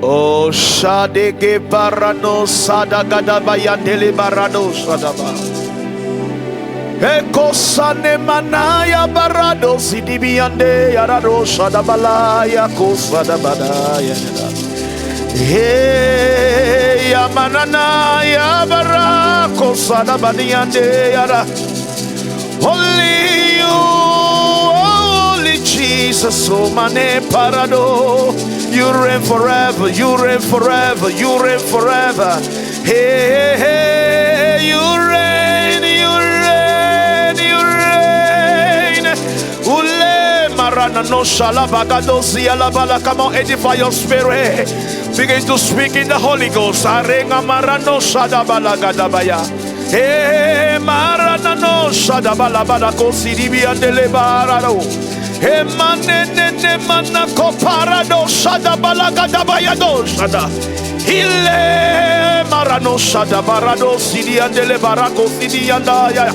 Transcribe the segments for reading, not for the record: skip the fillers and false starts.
Oh, Shadege Barano Sadagadaba Yandele Barado Sadaba. Eko Sane Manaya Barado Sidibiande Yarado Sadabalaya Kosadabadaya. Hey, Yamanana Yabarako Sadabadiande Yara. Holy you, holy Jesus, oh mane parado. You reign forever, you reign forever, you reign forever. Hey, hey, you reign, you reign, you reign. Ule marana no shalabagado zialabala. Come on, edify your spirit. Begin to speak in the Holy Ghost. Arenga marano shadabalagabaya. Hey, marana no shadabalabada kosidibi andele barado. He manene manako parado shada balaga dabayado shada. Ile marano shada barado sidi andele barako sidi andaya.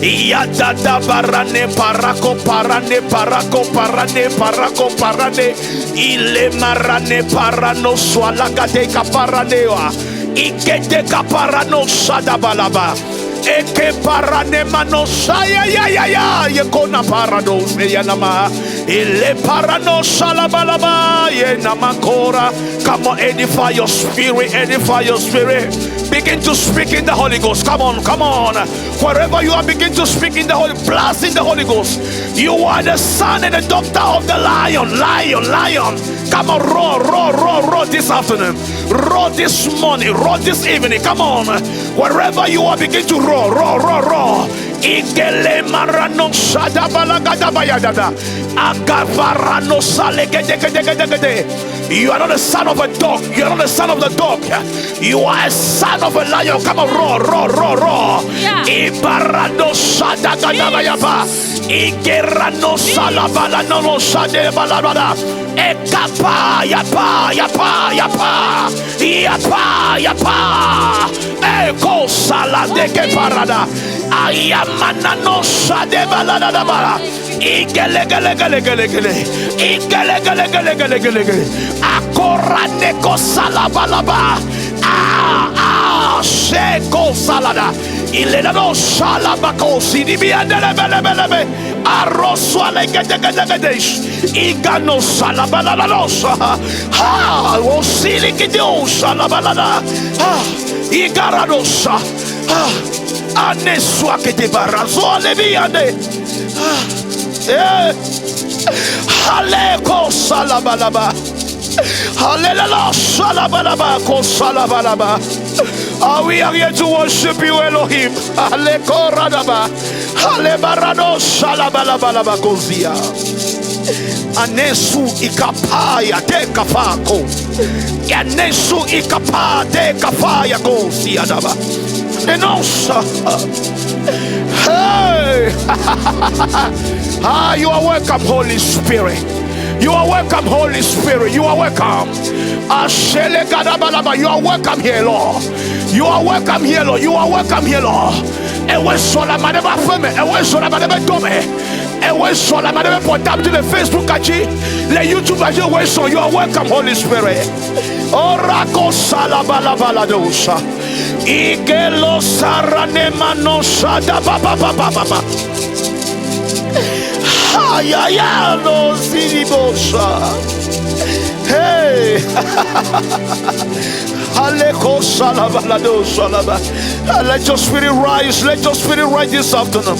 Yada da barane parako parane parako parane parako parane. Ile marane parano swalaga de kaparanea. Ikete kaparano shada balaba. Eke parane manosaya ya ya ya yekona parados yanama ile parano shalabalaba ye namakora. Come on, edify your spirit, edify your spirit. Begin to speak in the Holy Ghost. Come on, come on. Wherever you are, begin to speak in the Holy, blast in the Holy Ghost. You are the son and the daughter of the lion, lion, lion. Come on, roar, roar, roar, roar this afternoon, roar this morning, roar this evening. Come on, wherever you are, begin to roar, roar, roar, roar. Igele marano shada balagada bayadada. Agavarano salegede. You are not the son of a dog. You are not the son of the dog. You are a son of a lion. Come on, roar, roar, roar, roar. Ibarano shada gadabayaba. Igerano salabala no shade balabada. Ekapa yapa yapa yapa yapa yapa. Eko salade ke parada. Ayamana no shade balada bara. Igele gele gele gele gele. Igele gele gele gele gele gele. Akora neko salabalaba. Sheko salada. Ilena no salabako sidibi andele bele bele be. Arroswale gede gede gede. Igano salabalala losa. Ha, osili kidio salabalada. Ha, igaradosa. Ha, aneswa kete barazo leviande. Ha, haleko salabalaba. Hallelujah, salabalaba, ko salabalaba. We are here to worship you, Elohim. Haleko radaba. Halebarado salabalabalaba kozia. Anesu ikapaya te kafako. Anesu ikapa te kafaya kozia daba. Enosa. Hey. You are welcome, Holy Spirit. You are welcome, Holy Spirit. You are welcome. You are welcome here, Lord. You are welcome here, Lord. You are welcome here, Lord. Ewe sola madeba feme. Ewe sola madeba dome. Ewe sola madeba portable to the Facebook achi. Le YouTube achi ewe so. You are welcome, Holy Spirit. Orako salabala baladosa. Igelo sarane manosha da ba ba ba ba ba ba. Ya no siribosa. Hey. Aleko salabalado salaba. Let your spirit rise. Let your spirit rise this afternoon.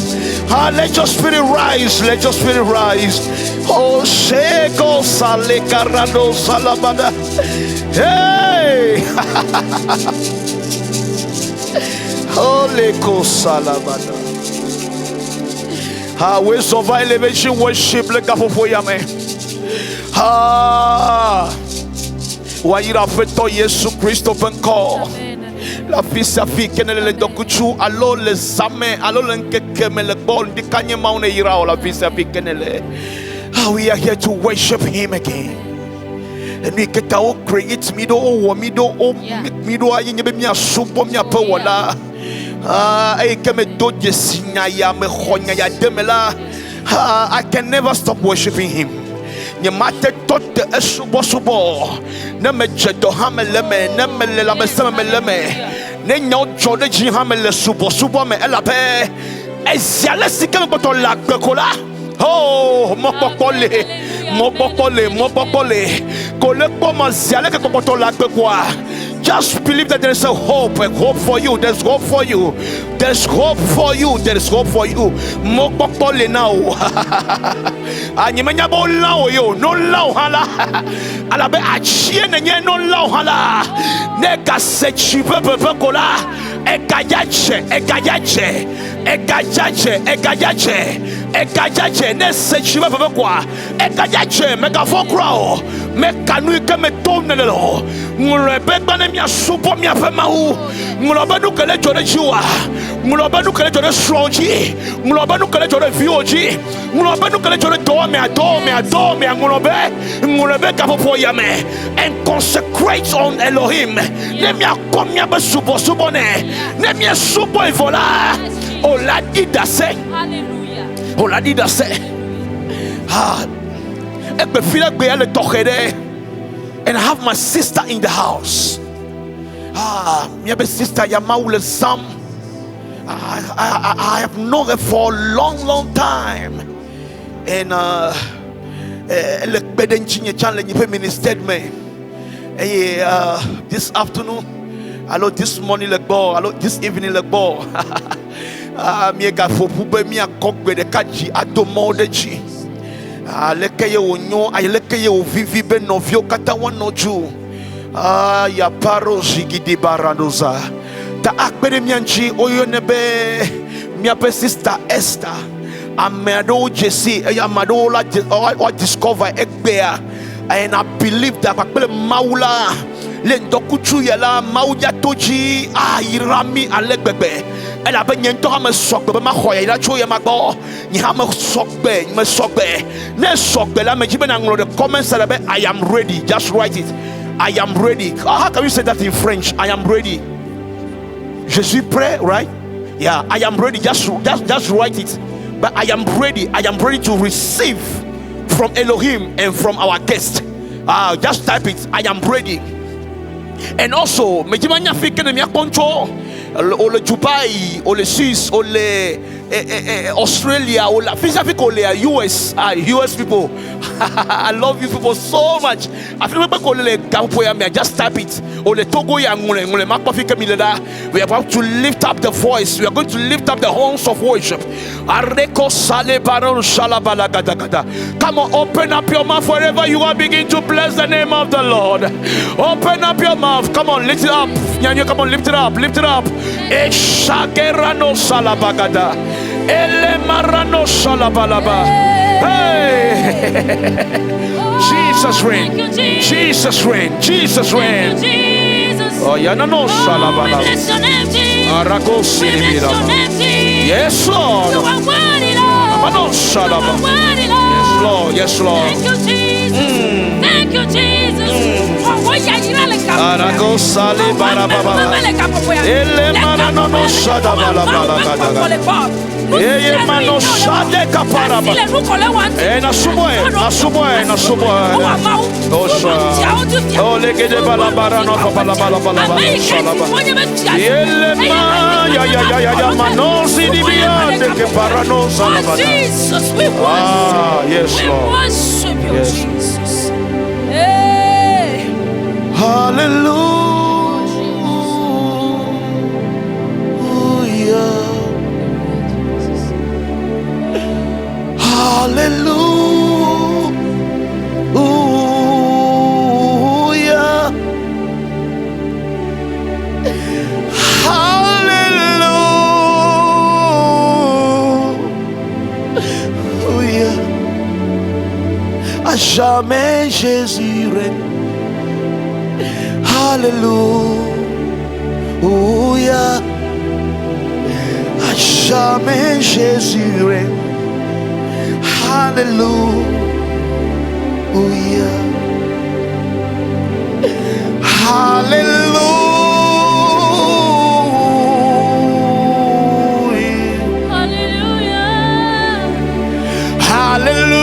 Let your spirit rise. Let your spirit rise. Oh, sheko salekarado salabada. Hey. Oleko salabada. Ways of elevation worship le gafo yame. Waira feto Yesu Kristo benko. La fisa fi kenele dokuchu alo le zame alo le nkeke mele bol di kanye maune ira la fisa fi kenele. We are here to worship him again. And we get our create mido o mido o mido ayi be mi asubo mi apewola. I can never stop worshiping him. nye mate tote esubo subo ne me jedo hameleme ne me la mesemeleme ne nyo jode ji hamele subo subo me elape eziale sikeme boto la gbekola. Oh, mopopole kole poma ziale ke boto la gbekwa. Just believe that there is a hope for you. There's hope for you. There's hope for you. There's hope for you. Mopopole now. Anyimenya bo lao yo no lao hala. Alabe achie nenye no lao hala. Nega sechipe pepe kola. Egayache ne sechipe pepe kwa. Egayache megafon krao. Mekanu ike me tonelo. Ngurebe bane mia supo mia pemau. Ngulobe nu kele jode jiwa. Ngulobe nu kele jode strongi. Ngulobe nu kele jode vioji. Ngulobe nu kele jode dome ngulobe kapopo yame. And consecrate on Elohim. Ne mia komia be subo ne. Ne mia subo evola. Oladi dase. Hallelujah. Oladi dase. And I have my sister in the house. My sister Yamaule Sam. I have known her for a long time. And this afternoon, hello, this morning, hello, this evening, alekeye onyo ayelekeye ovivi be novio kata wanoju ya paro jigidi baradoza ta akbere mianchi oyonebe miape sister Esther amado jesi amado la discover egbea. And I believe that akbere maula le ndokuchu yela mauja toji irami alegbebe. Elle a bien entendu me sokbe ma khoya ila choya magbo ni ha me sokbe ne sokbe la me jibe na nglo the comment say I am ready. Just write it. I am ready. How can you say that in French? I am ready. Je suis prêt, right? Yeah, I am ready. Just write it. But I am ready. I am ready to receive from Elohim and from our guest. Just type it. I am ready. And also, me jibe nya fike ne mi control. Ole Dubai, ole Swiss, ole Australia, ole US, US people. I love you people so much. I feel like I just type it. Ole Togo we are about to lift up the voice. We are going to lift up the horns of worship. Come on, open up your mouth wherever you are. Begin to bless the name of the Lord. Open up your mouth. Come on, lift it up. Come on, lift it up. Lift it up. Eshagerano salabagada. Elemarano salabalaba. Hey. Jesus reign. Jesus reign. Jesus reign. Oh, yanano salabalaba. Aragosi libirama. Yes, Lord. Yes, Lord. Yes, Lord. Thank you, Jesus. Thank you, Jesus. Arago sale barababa. Ele manano no shada balabala gada. Eye mano shade kaparaba. Na suboe. Osha. Ole gede balabara no balabala shalaba. Ele ma ya mano sidibia de ke parano salaba. Jesus, we worship. Yes, Lord. We worship you, Yes. Jesus. Hey. Hallelujah. Hallelujah. Hallelujah. À jamais Jésus règne. Alléluia. À jamais Jésus règne. Alléluia. Hallelujah. Hallelujah. Hallelujah.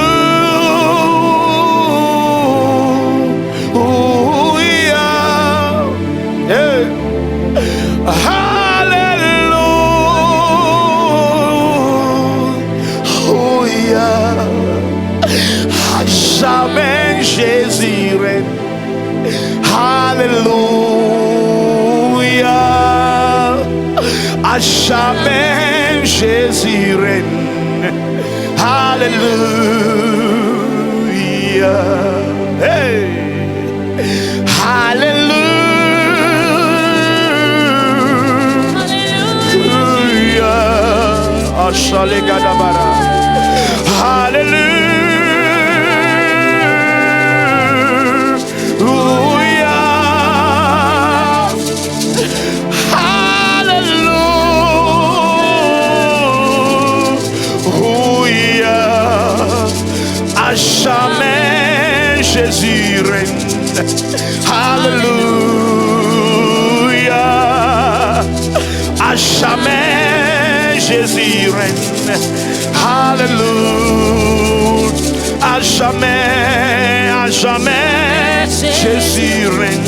À jamais Jésus règne. Alléluia. Hey. Alléluia. Hallelujah. Ashalegadabara. À jamais Jésus règne. Alléluia. À jamais Jésus règne. Alléluia. À jamais Jésus règne.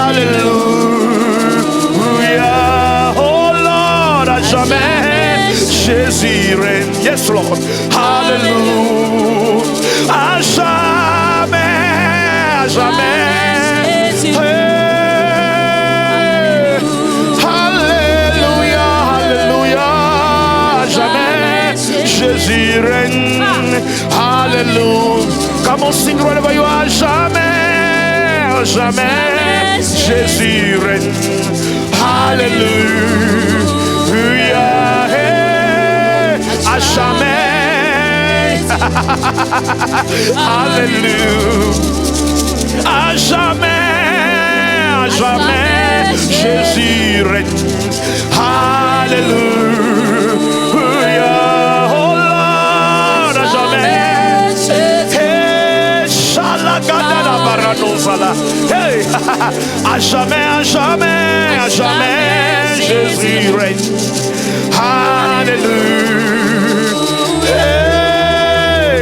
Alléluia. Oh Lord, à jamais Jésus règne. Yes, Lord. Alléluia. À jamais. Hey. Alléluia. Alléluia. À jamais Jésus règne. Alléluia. Come on, sing wherever you are. À jamais Jésus règne. Alléluia. Hey. À jamais. Alléluia. À jamais Jésus règne. Alléluia. Oh Lord, à jamais. Hey, Shalagada Baradosala. Hey, à jamais Jésus règne. Alléluia. Hey,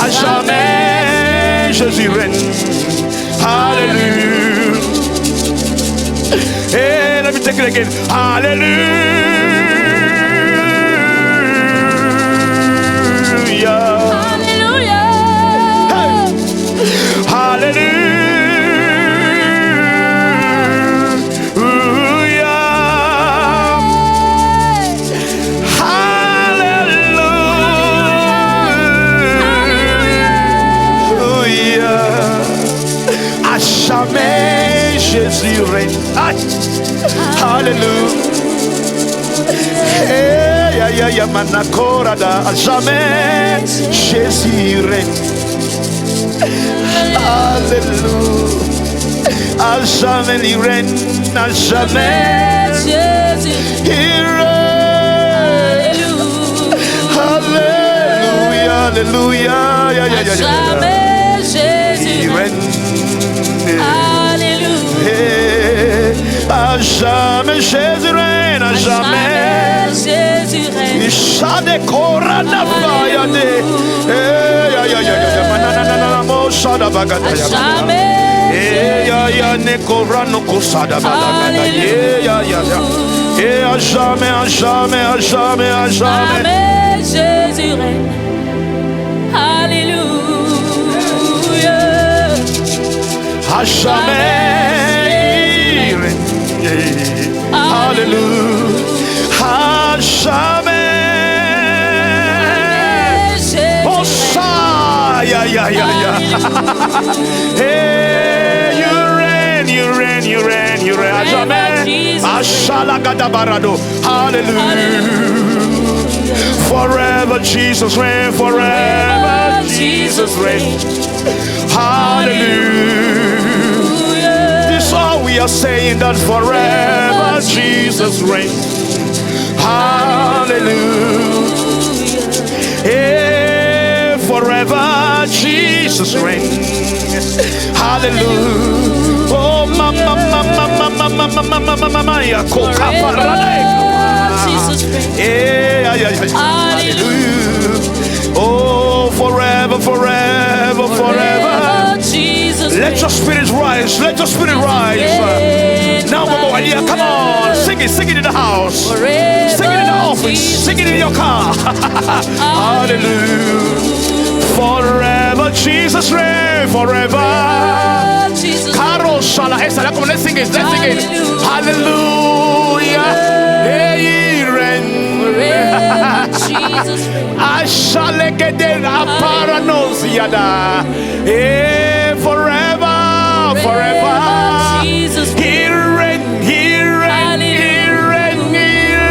à jamais Jésus règne. Hallelujah. Hey, let me take it again. Hallelujah. Hallelujah. Hey. Hallelujah. Hallelujah. À jamais Jésus règne. Alléluia. Hey, ya manakorada. À jamais Jésus règne. Alléluia. À jamais il règne. À jamais Jésus. il règne. Alléluia. Alléluia. Ya. Jamais Jésus. Il règne. Alléluia. À jamais Jésus règne, à jamais Jésus règne. Ishade korana fayade. Manana moshada bagada. Jamais Ya ne korano kusada bagada. Ya. À jamais, à jamais, à jamais, à jamais. Jamais Jésus règne. Alléluia. À jamais il règne. Alléluia. À jamais. Oh ça, ya. Hey, you reign. À jamais. Ashalagada barado. Hallelujah. Forever Jesus reign. Forever Jesus reign. Hallelujah. This all we are saying, that forever Jesus reign. Hallelujah. Hey, forever Jesus reign. Hallelujah. Oh, mama, ya koka parade. Hallelujah. Oh, forever. Let your spirit rise. Let your spirit rise. Now, Mama Walia, come on. Sing it in the house. Sing it in the office. Sing it in your car. Hallelujah. Forever Jesus reign. Forever. Let's sing it. Hallelujah. Jesus reigns. Ashalegedera paranosiada. Forever, forever. Jesus He reigns, he reigns, he reigns, he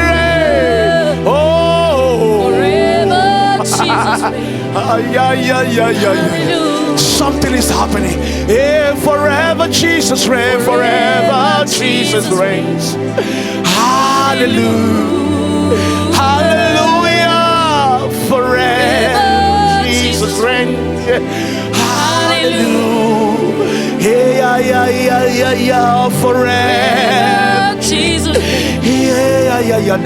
reigns. Oh, forever. Jesus reigns. Hallelujah. Something is happening. Forever Jesus reigns, forever Jesus reigns. Hallelujah, hallelujah, forever Jesus reigns. Hallelujah, yeah, forever Jesus reigns.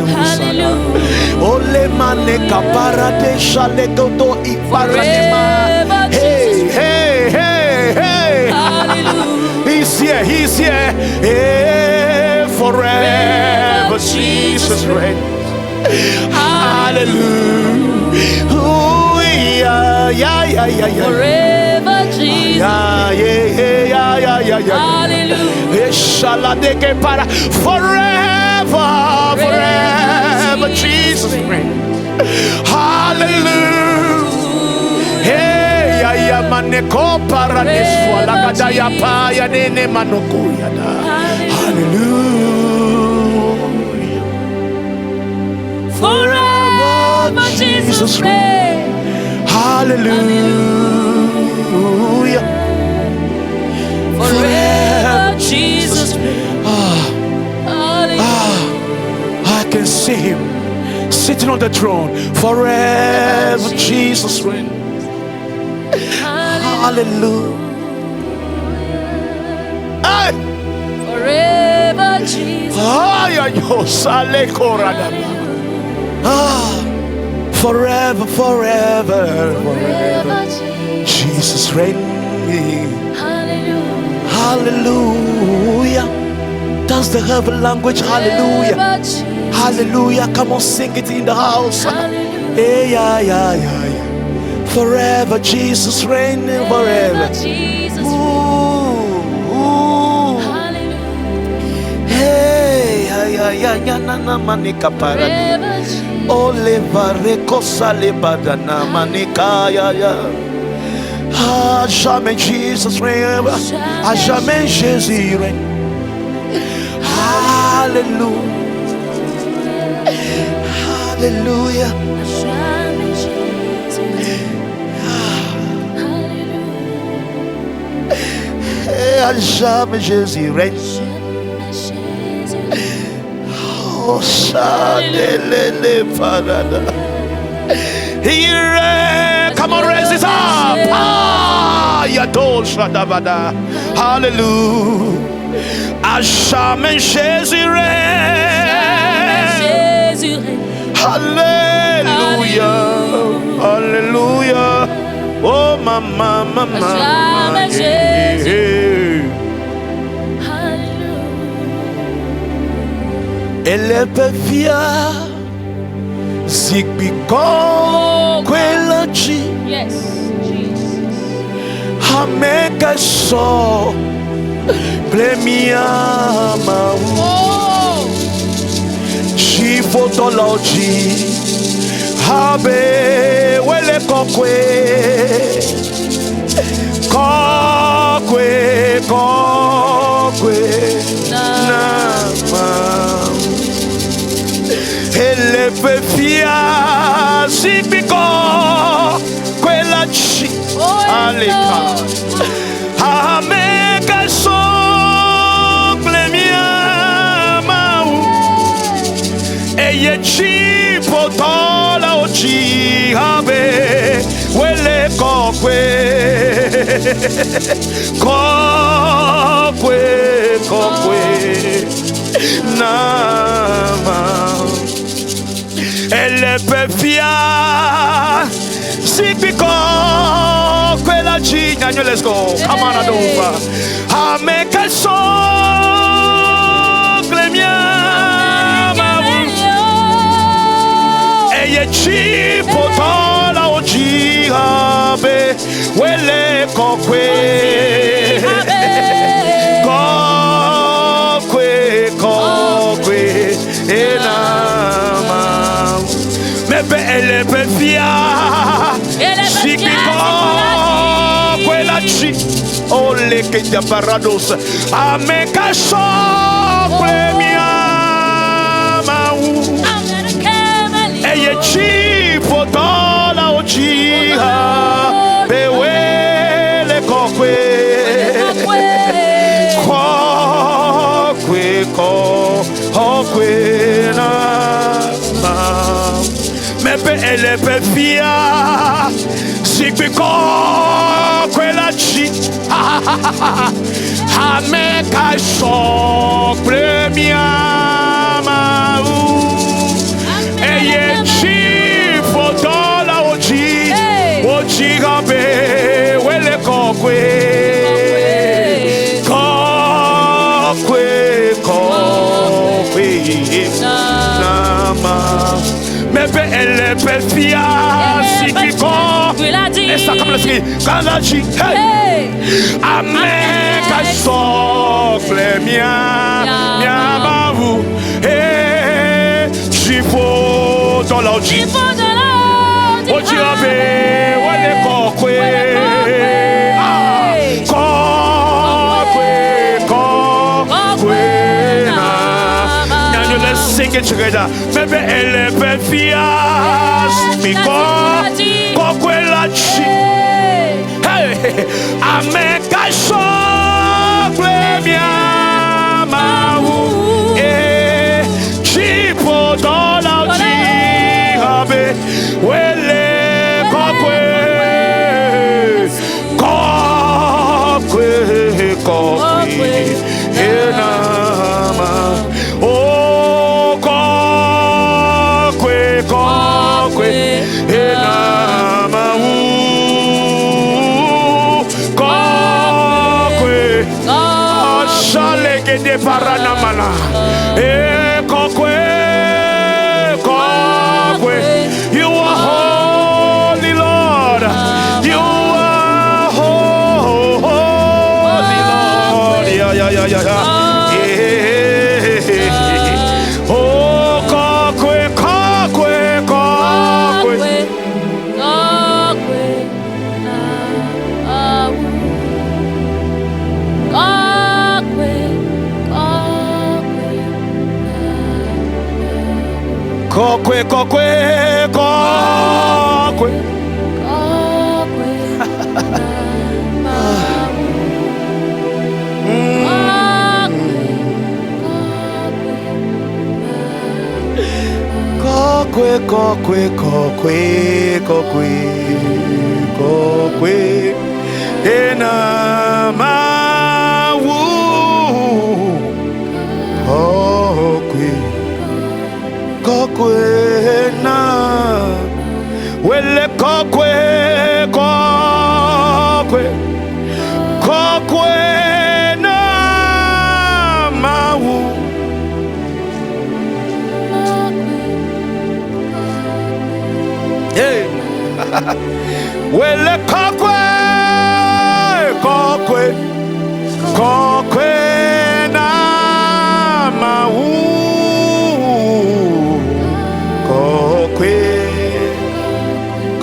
Hallelujah. Ole mane kapara de shale godo iparanema. Hey, hey, hey, hey. Hallelujah. He's here, he's here. Hey, forever Jesus reigns. Hallelujah. Ooh, yeah, yeah, yeah, yeah, yeah. Forever Jesus. Yeah, yeah, yeah, yeah, yeah, yeah. Hallelujah. Forever, forever, Jesus reigns. Hallelujah. Hey, ya maneko paraneswa la kadaya pa ya nene manokuya da. Hallelujah. Forever Jesus reigns. Hallelujah. Forever Jesus reigns. I can see him sitting on the throne. Forever Jesus reigns. Hallelujah. Hey. Forever Jesus. Forever, forever, forever. Jesus reigns. Hallelujah. Hallelujah. That's the heaven language. Hallelujah. Hallelujah. Come on, sing it in the house. Hey, yeah, yeah, yeah, yeah. Forever Jesus reigning forever. Ooh. Hey, yeah, yeah, yeah, yeah, na na manika parani. Ole vareko sale badana manika ya ya. Ah, jamais Jesus reign. Ah, jamais Jésus reign. Hallelujah. Hallelujah. À jamais Jésus règne. Oh, Shalele Parada. He reigns. Come on, raise it up. Ah, Yadol Shadabada. Hallelujah. À jamais Jésus règne. Hallelujah. Hallelujah. Oh, mama, mama. Elle peut fier Zigbiko Kwelachi. Yes, Jesus. Hameka so Plemiama. Oh. Chifotology. Habe wele kokwe. Kokwe, kokwe. Nama. Elle peut fier si pico quella ci aleka ameka sogle mia mau e ye ci potola oci habe quelle kokwe kokwe kokwe nama. Elle peut fier si pico quella cigna. Let's go. Come on, Adolfa. A me che sogle mia e ye ci potola oggi habe quelle coque coque coque e nama. Bebe elebefia. Sikiko kwela chi. Ole que te parados. Ameka sokle miamau. Eye chi potola ochiha. Bewele kokwe. Kokwe na ma. Mepe elebefia. Sikiko kwela chi. Ameka sokle miamau. Eye chi fotola oji. Oji gabe wele kokwe. Kokwe nama. Mepe elebefia. Sikiko. Essa câmera assim, Kalachi, hey, Ameka sofle minha bavu, hey, Chipo dolauji, Ojiabe, wale kokwe, kokwe na. Now let's sing it together. Maybe elebefia, Sikiko. Hey, Ameka sokle miamau. Chipo dola jihabe wele kokwe. Enama. Oh, kokwe enama. De paranamana, kokwe, you are holy, Lord. You are holy, Lord. Yeah. Oh, kokwe. Kokwe. Enamawu. Kokwe na. Wele kokwe na mawu. Hey. Wele kokwe na mawu.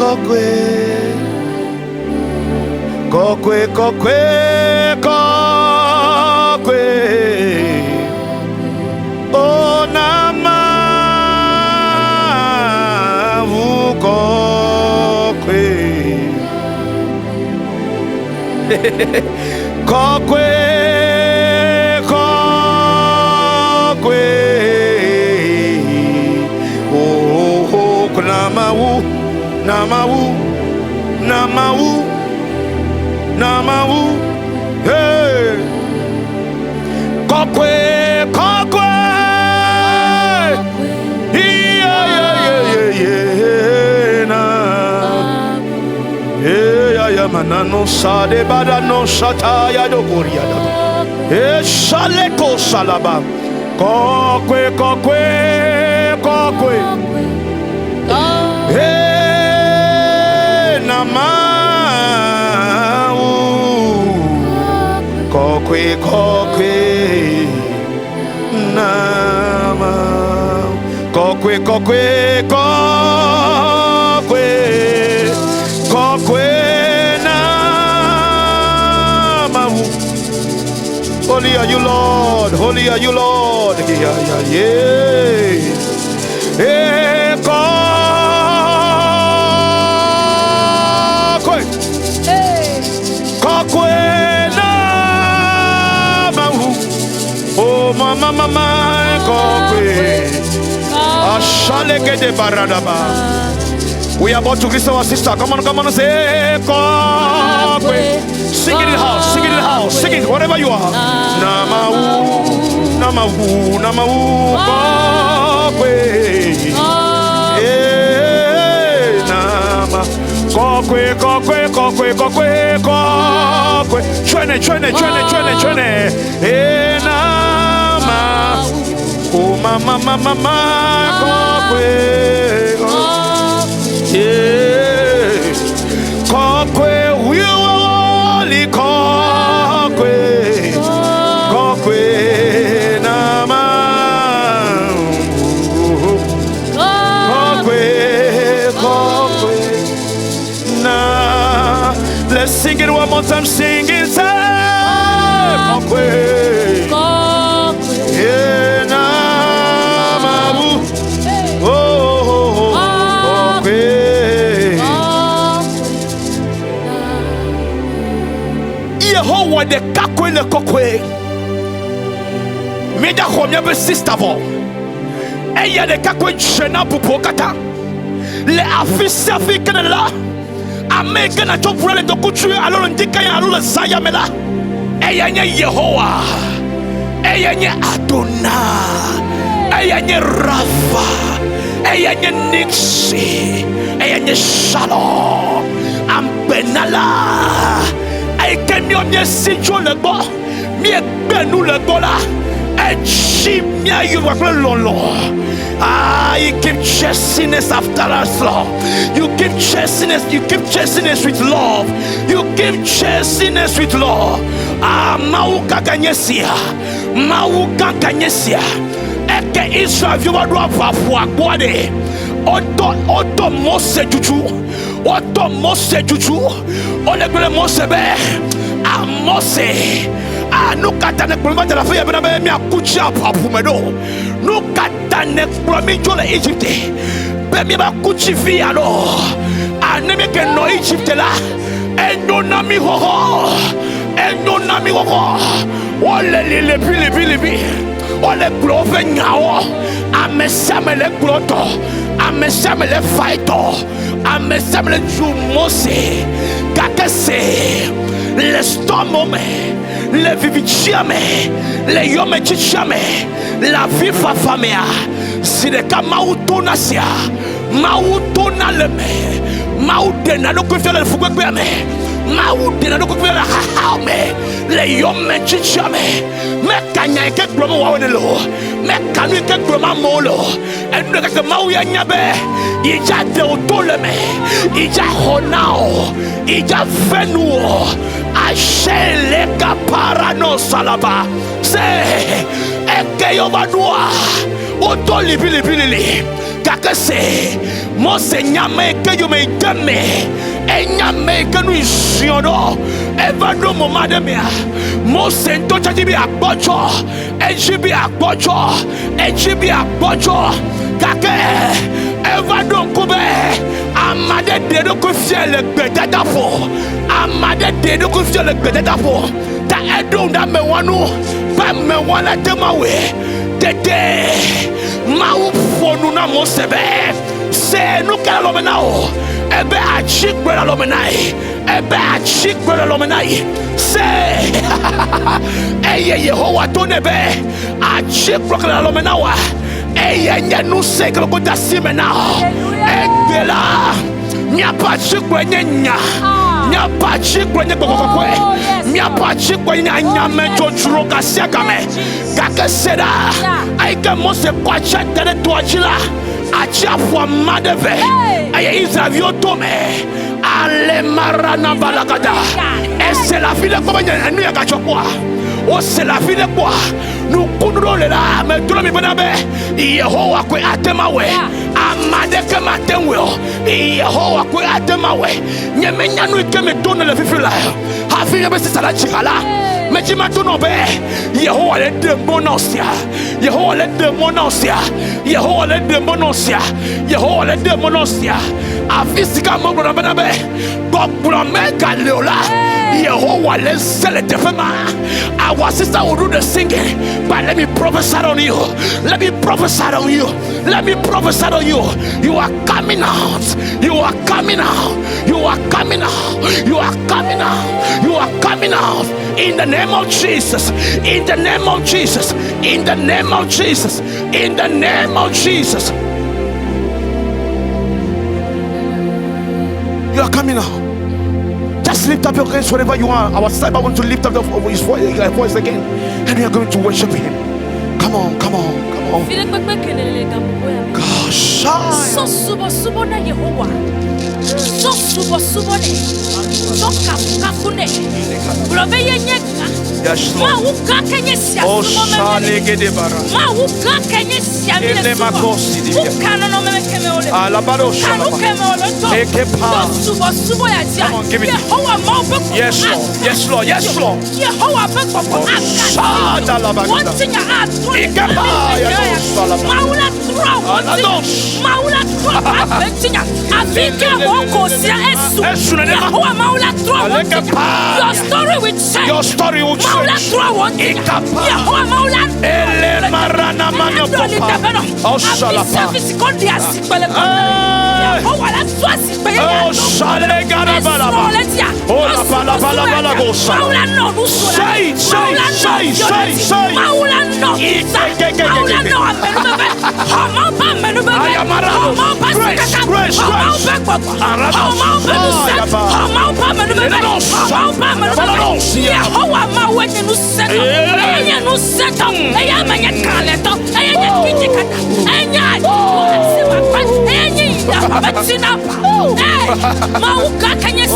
Kokwe. Oh, nama kokwe. Kokwe. Oh, namawu. Hey, kokwe. Yeah, manano sade badano shataya do goriada. Shaleko salaba. Kokwe. Hey, namau. Kokwe. Nama. kokwe, kokwe, kokwe, kokwe na mawu. Holy are you, Lord. Holy are you, Lord. Yeah, yeah, yeah. Hey, kokwe, kokwe na mawu. Oh, mama, mama, kokwe. We are about to greet our sister. Come on, say kokwe. Sing it in the house, sing it in the house, sing it wherever you are. Namawu, namawu, namawu, kokwe. Yeah, nama. Kokwe, kokwe, kokwe, kokwe, kokwe. Chwene. Eh, nama. Oh, mama, kokwe. Yeah. Kokwe, we only kokwe. Kokwe, nama. Kokwe. Nah. Let's sing it one more time. Sing it. Kokwe. Yeah, namawu. Oh, kokwe. Yehowa de kakwe le kokwe. Media homia be sister vo. Eya de kakwe chena pupo kata. Le afisi africaine la. Américaine a tout pour le dokutu alors on dit qu'il y a le sayamela. Eya nye Yehowa. Eya nye Adonai. Eya nye Rafa. Eya nye Nixi. Eya nye Shalom. Ambenala. Eke mie sijo le bo. Mie benou le bo la. Echi mie yuwakle lolo. Ah, you keep chasing us after us, Lord. You keep chasing us with love. You keep chasing us with love. Ah, mauka kanyesia. Eke Israel viwa dwa pafwa kwade. Oto Mose juju. Olegbele Mose be. Ah, Mose. Ah, nous katane problème de la fille bena be mi akucha papu medo. Nous katane problème de l'Égypte. Be mi ba kuchi fi alors. Aneme ke no Égypte là. Eno nami ho. Ole le bi. Ole glove nyao. Amesame le gloto. Amesame le fighto. Amesame le Mose. Kakese. Le stomome. Le vivichiame, le yome chichame, la vifa famea, si de ka mautona sia, mautona leme, maudena no kufia le fukweme, maudena no kufia la haume, le yome chichame, me kanya ke glomo wawelo, me kanu ke gloma molo, en no ke mauya nyabe, ija de otoleme, ija honao, ija fenuo. Ashele kaparano salaba se ekeyo badua otoli bilibili kakase Mose nyame keyo me deme enyame kenu isiodo evado momademia Mose ntocha jibi akbocho ejibi akbocho kake evado nkube amade dedo kofie le gbedadafo amade dedo kofie le gbedadafo ta edo nda mewanu ba mewana demawe dede mawu fonu na Mosebe se nu kala lomenao ebe achikbera lomenai se eye Yehowa to nebe achikbera lomenawa eye nyanu se ko dasimena egela nyapa chikwenye nyapa chikwenye kokokwe nyapa chikwenye nyame jochuro kasiakame kakeseda aike Mose kwacha tene toachila achafwa madeve aye Israel tome ale marana balagada ese c'est la vie de quoi nous y a gâché quoi. Oh, c'est la vie de quoi nous coulons là, mais tout le monde est Yehowa quoi atemawe. Amade que matenwe. Yehowa quoi atemawe. Nyemenya nous que me donne le vivre là. Afin que c'est ça la chikala. Mais tu m'as tout nommé. Yehowa les démons anciens. Yehowa les démons anciens. Yehowa les démons anciens. Yehowa les démons anciens. Afisika mongo na benabe. Bokula mega leola. Yehowa les sell it for our sister will do the singing, but let me prophesy on you. Let me prophesy on you. Let me prophesy on you. You are coming out. You are coming out. You are coming out. You are coming out. You are coming out. In the name of Jesus. In the name of Jesus. In the name of Jesus. In the name of Jesus. You are coming out. Just lift up your hands wherever you are. Our side, I want to lift up his voice again. And we are going to worship him. Come on, come on, come on. Gosh. So subo na Yehowa. So subo ne. So kafune. Brobe yenyeka. Yes, Ma Lord. uka kenye sia. Oh, Shalegedebara. Ma uka kenye sia. Uka no me keme ole. Alabado Shalaba. Ekepa. Subo ya tia. Come on, give it. Yehowa ma obe. Yes, Lord. Yes, Lord. Yes, Lord. Yehowa be ko Shadalabagada. one thing you add. Ekepa. Maula throw. Alados. Maula throw. Bentinga. Afika wonko sia esu. Yehowa maula throw. Your story will change. Your story will Maula change. throw one thing. Yehowa maula. Ele marana manyo papa. Oh, Shalapa. Yehowa la swasi pe. Oh, Shalegarabala. Oh, la bala gosa. Maula no Say, Maula no. Maula no abenube. Homo pa menube. Homo pa Grace. Homo pa menube. Yehowa ma wenye nu seto. Eye nu seto. Eye menye kaleto. Eye kiti kata. Eye siwa kwa. Eye ya betina pa. Mauka kanye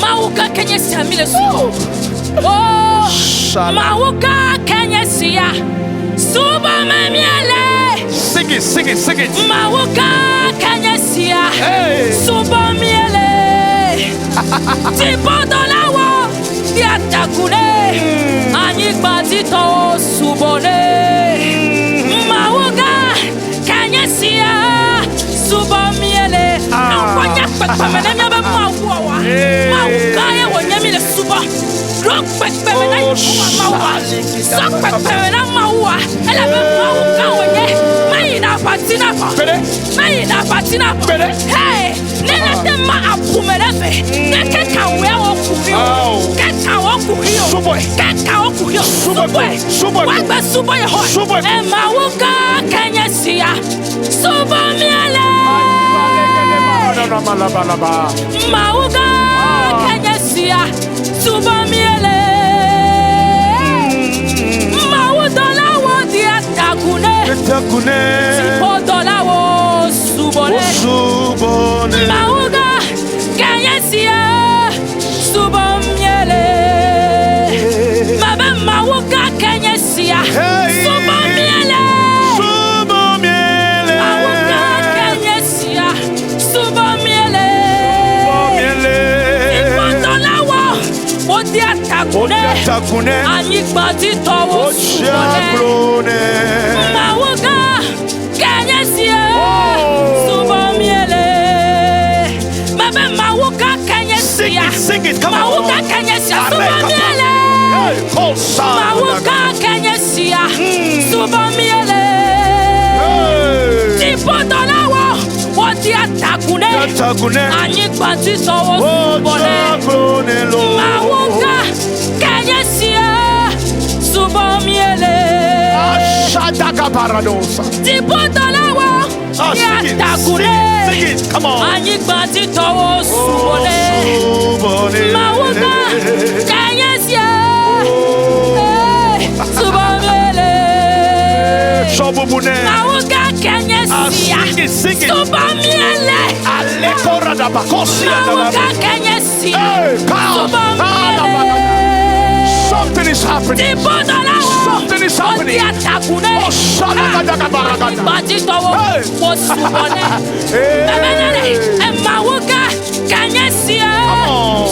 Mauka kanye siamile su. Oh, Mauka kanye siya. Suba mamiele. Sing it. Mauka kanye siya. Suba miele. Tipo dolawo. Diatakune. Anyikba tito subone. Mauka kanye siya. Suba miele. Akwanya pekpemene miabe mawuwa. Mawukaya wonyemile suba. Rock pekpemene mawuwa. Sok pekpemene mawuwa. Elebe mawuka wonye. Mayina patina pa. Hey, nene ma apumereve. Keka wewo kuhiyo. Keka wo kuhiyo. Keka wo kuhiyo. Subo. Wagbe subo yeho. Mawuka kenyesia. Suba miele. Mauga kenyesia. Suba miele. Maudola wo diatakune. Sipodola wo subone. Mauga kenyesia. Suba miele. Mabe mauga kenyesia. Suba miele. Takune anyigba titowo subone mawuga kenyesia subomiele mabe mawuga kenyesia sing it come on mawuga kenyesia subomiele mawuga kenyesia subomiele tipodolawo wodi atakune anyigba titowo subone mawuga kenyesia subomiele Ashadaka paradosa. Tipodolawo Sing it. Come on. Anyigba titowo subone mawuga kenyesia subomiele Shobubune. mawuga kenyesia sing it. Subamiele. Alekora da bakosia da ba. Mauka kenyesi. Subamiele. Something is happening. Something is happening. Oh, shalagadaga baragada. Hey. Mauka kenyesi.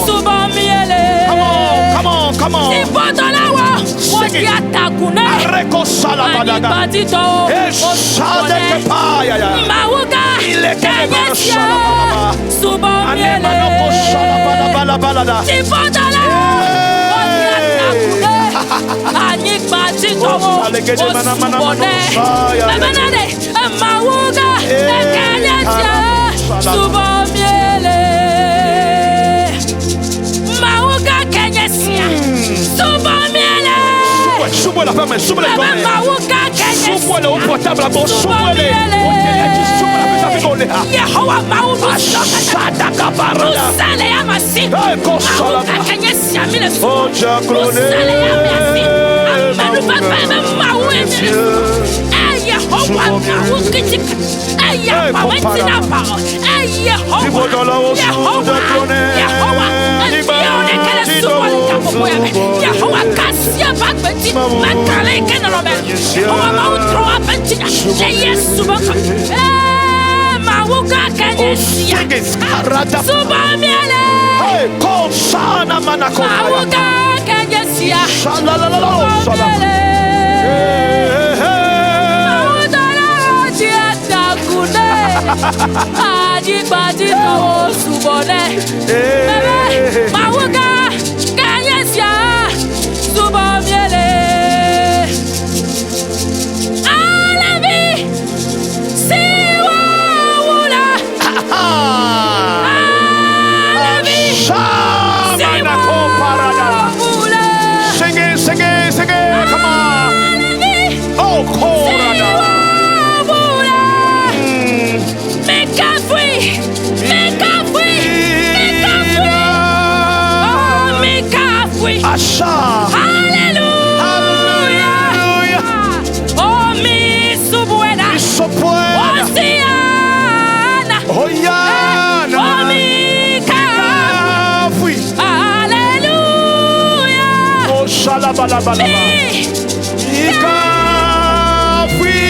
Subamiele. Come on, come on. Sing it. Areko salabadaga. Shadeke paya. Mauka kenyesi. Subamiele. Souboule la femme, souboule les gommes. Souboule le haut portable à bon, souboule les. souboule la Yehowa maudu Shadaka barada. Sale ya masi. Akanye siamile su. Sale ya masi. Amanu baba mau emi. Yehowa mau kitika. Yehowa wentina bao. Yehowa. Yehowa. Yehowa kasia bagbeti. Makale kenorobe. Yehowa mau throw up entina. Yesu baka. Mauka kenyesi. Subamiele. Call Sana Manako. Mauka kenyesi. Subamiele. Maudala tiata kune. Ajibadi no subone. Mauka kenyesi. Subamiele. Hallelujah. Oh, mi subuena. Osiana. Oh, yeah. Oh, mi kafui. Hallelujah. Oh, shalabalabalaba. Mi kafui.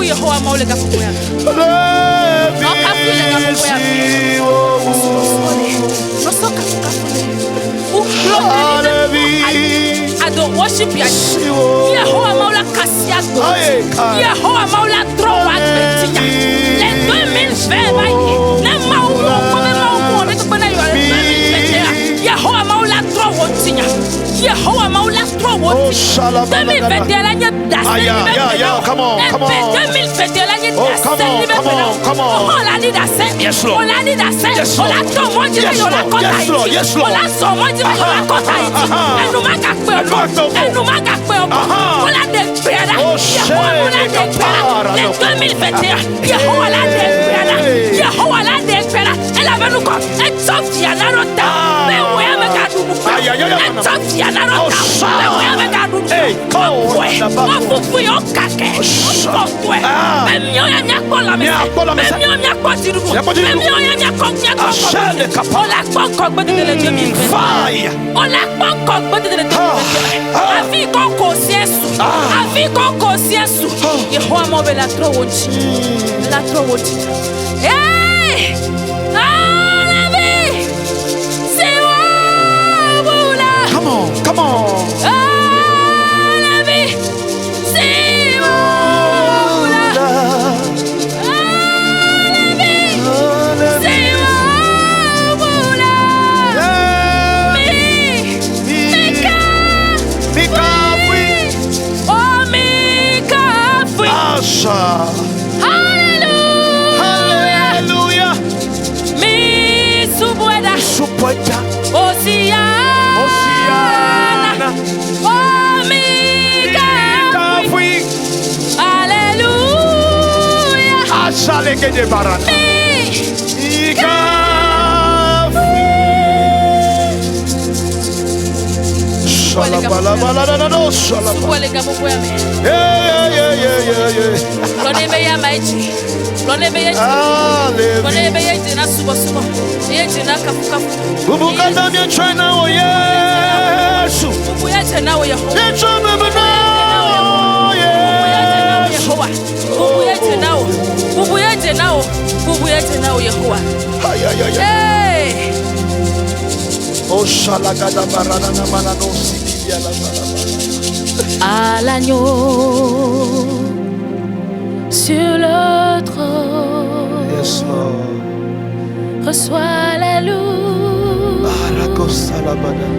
Yehowa maule kafukuya. I don't worship you. Yehowa maula kasiato. Yehowa maula drowa betia. Le 2020 vai. Na maulu come maulu ne kubana yo. Yehowa maula drowa tinya. Yehowa maula drowa tinya. 2021 la nye dasa. Come on. 2021 la nye dasa. Come on. On la dit dasa. Yes, Lord. On la dit dasa. On la tomo di yo la kota iti. On la somo di yo la kota iti. Enu maga pe omo. On la de pera. Yehowa la de pera. Le 2021. Yehowa la de pera. Yehowa la de pera. Elle avait nous comme un sofia na rota. Mais ouais me gadu mu. Un sofia na rota. Mais ouais me gadu mu. Moi fufu yo kake. Moi. Même yo ya nyako la me. Même yo nyako tirugo. Même yo ya nyako. On la konko gbede de le 2021. On la konko gbede de le 2021. Avi konko siesu. Avi konko siesu. Yehowa mo be la tro wochi. La tro wochi. Hey! Come on. Hallelujah. Mi subueda. Hosiana, oh Mikawi, Alléluia, Asaleke de barana, Mikawi, Shalabala bala no shalabala. Yeah. Bubukata mi China o Yesu. Bubuyete na o Yehowa. Bubuyete na o Yehowa. Hey. Oh shalagada barana na manano sikia la barana. À l'agneau sur le trône. Yes, Lord. Reçois la loupe.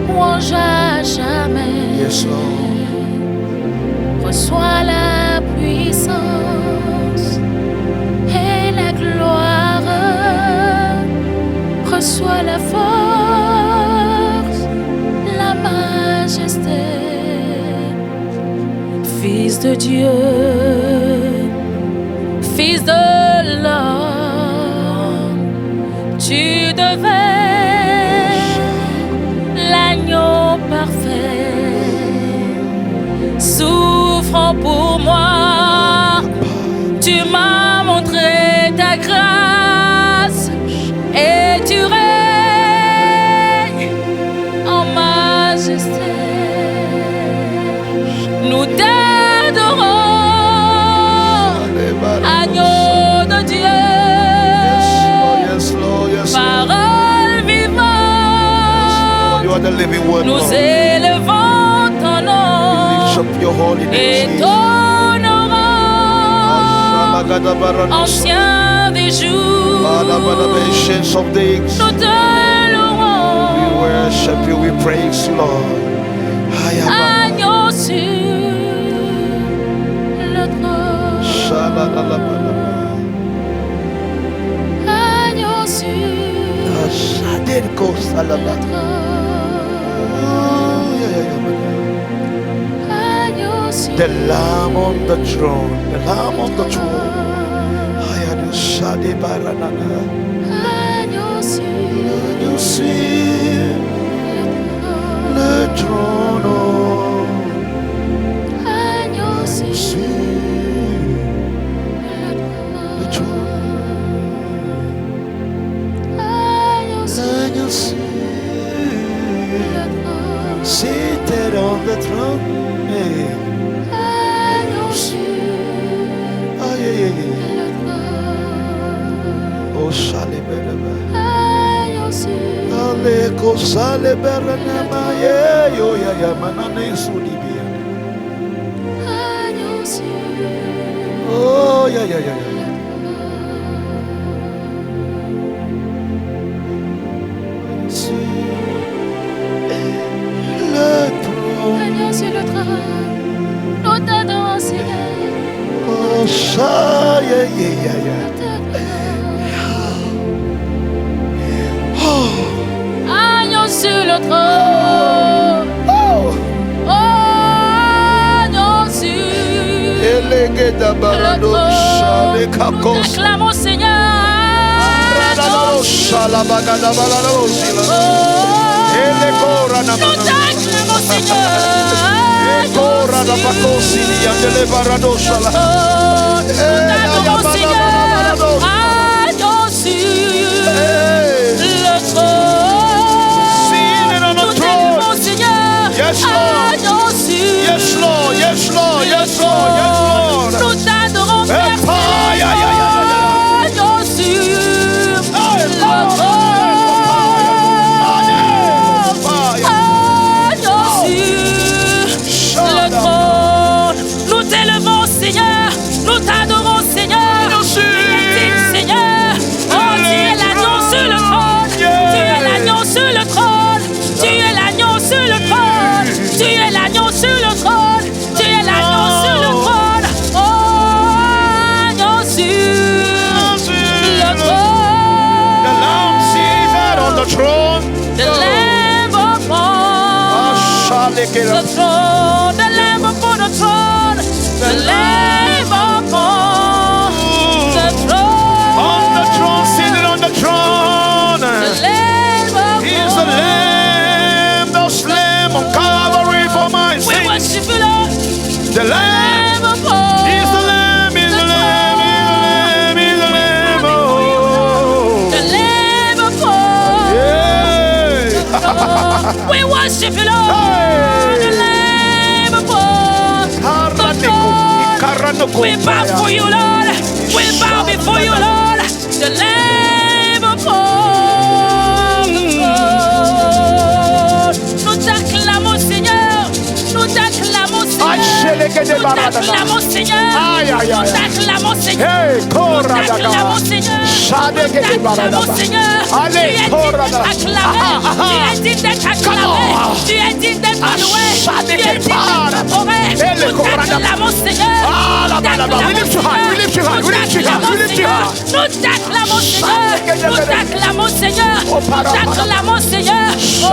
Louange à jamais. Yes, Lord. Reçois la puissance et la gloire. Reçois la force, la majesté. Fils de Dieu, Fils de l'homme, tu devais l'agneau parfait, souffrant pour moi, tu m'as montré ta grâce et tu règnes en majesté. Nous t'adorons, agneau de Dieu, parole vivante, nous élevons ton nom et t'honorons, ancien des jours, nous te louons, agneau sur le trône, agneau sur le trône, agneau sur the Lamb on the throne, the Lamb on the throne. agneau sur You see the throne, agneau sur the throne, agneau sur and you see le trône, seated on the throne. agneau sur Yeah. le trône, Oh, Shalibeleba. agneau sur Aleko Saliberanama. Yeah, yo, yeah, manane sudibia. agneau sur Oh, yeah. Le trône. agneau sur le trône, nous t'adorons Seigneur, Oh, yeah. agneau sur le trône, Oh, oh agneau sur Elegeda le barado trône, shale nous kakos. t'acclamons Seigneur, Radalo shalabagada balalo sila. Elekora na nous mana. t'acclamons Seigneur, Ekora na bakosi ni andele barado shala. nous t'adorons Seigneur, agneau sur le trône, Seated on the nous throne. t'élevons Seigneur, Yes, Lord. agneau sur Yes, Lord. Yes, Lord. Yes, Lord. Yes, Lord. nous t'adorons Père Epa, ya. agneau sur Hey, le trône, agneau sur le trône, nous t'élevons Seigneur, nous t'adorons Seigneur, Seigneur, oh tu es l'agneau sur le trône, tu es l'agneau sur le trône, tu es l'agneau sur le trône, tu es l'agneau sur le trône, tu es l'agneau sur le trône, oh throne, the Lamb upon the throne, the Lamb upon the throne. On the throne, seated on the throne. The Lamb upon He's the Lamb, the Lamb on Calvary for my sin. We worship you, Lord. The Lamb upon. He's the Lamb, He's the Lamb, He's the Lamb, He's the Lamb. Oh. The Lamb upon. Yeah. We worship you, Lord. The Lamb upon. We bow for you, Lord. We bow before you, Lord. The Lamb upon the throne. Nous t'acclamons, Seigneur. Nous t'acclamons, Seigneur. Nous t'acclamons, Seigneur. Nous t'acclamons, Seigneur. Nous t'acclamons, Seigneur. Nous t'acclamons, Seigneur. Tu es digne d'être acclamé. Tu es digne d'être acclamé. Tu es digne d'être loué. Tu es digne d'être adoré. Nous t'acclamons, Seigneur. Nous t'acclamons, Seigneur. Nous t'acclamons, Seigneur. Nous t'acclamons, Seigneur. Oh.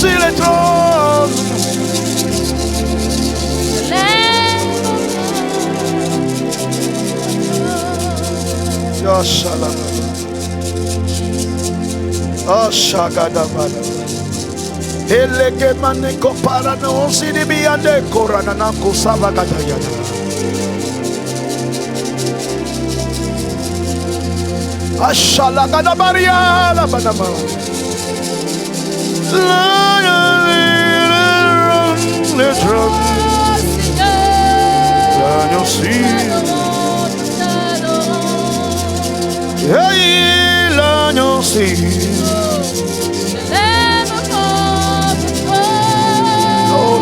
Sur le trône. Ya shalom. Oh shagadabada. Eleke maneko para no sidi biande korana na kusava katayana. Ashala gadabaria la banama. Le drum. Hey, l'agneau si. Oh,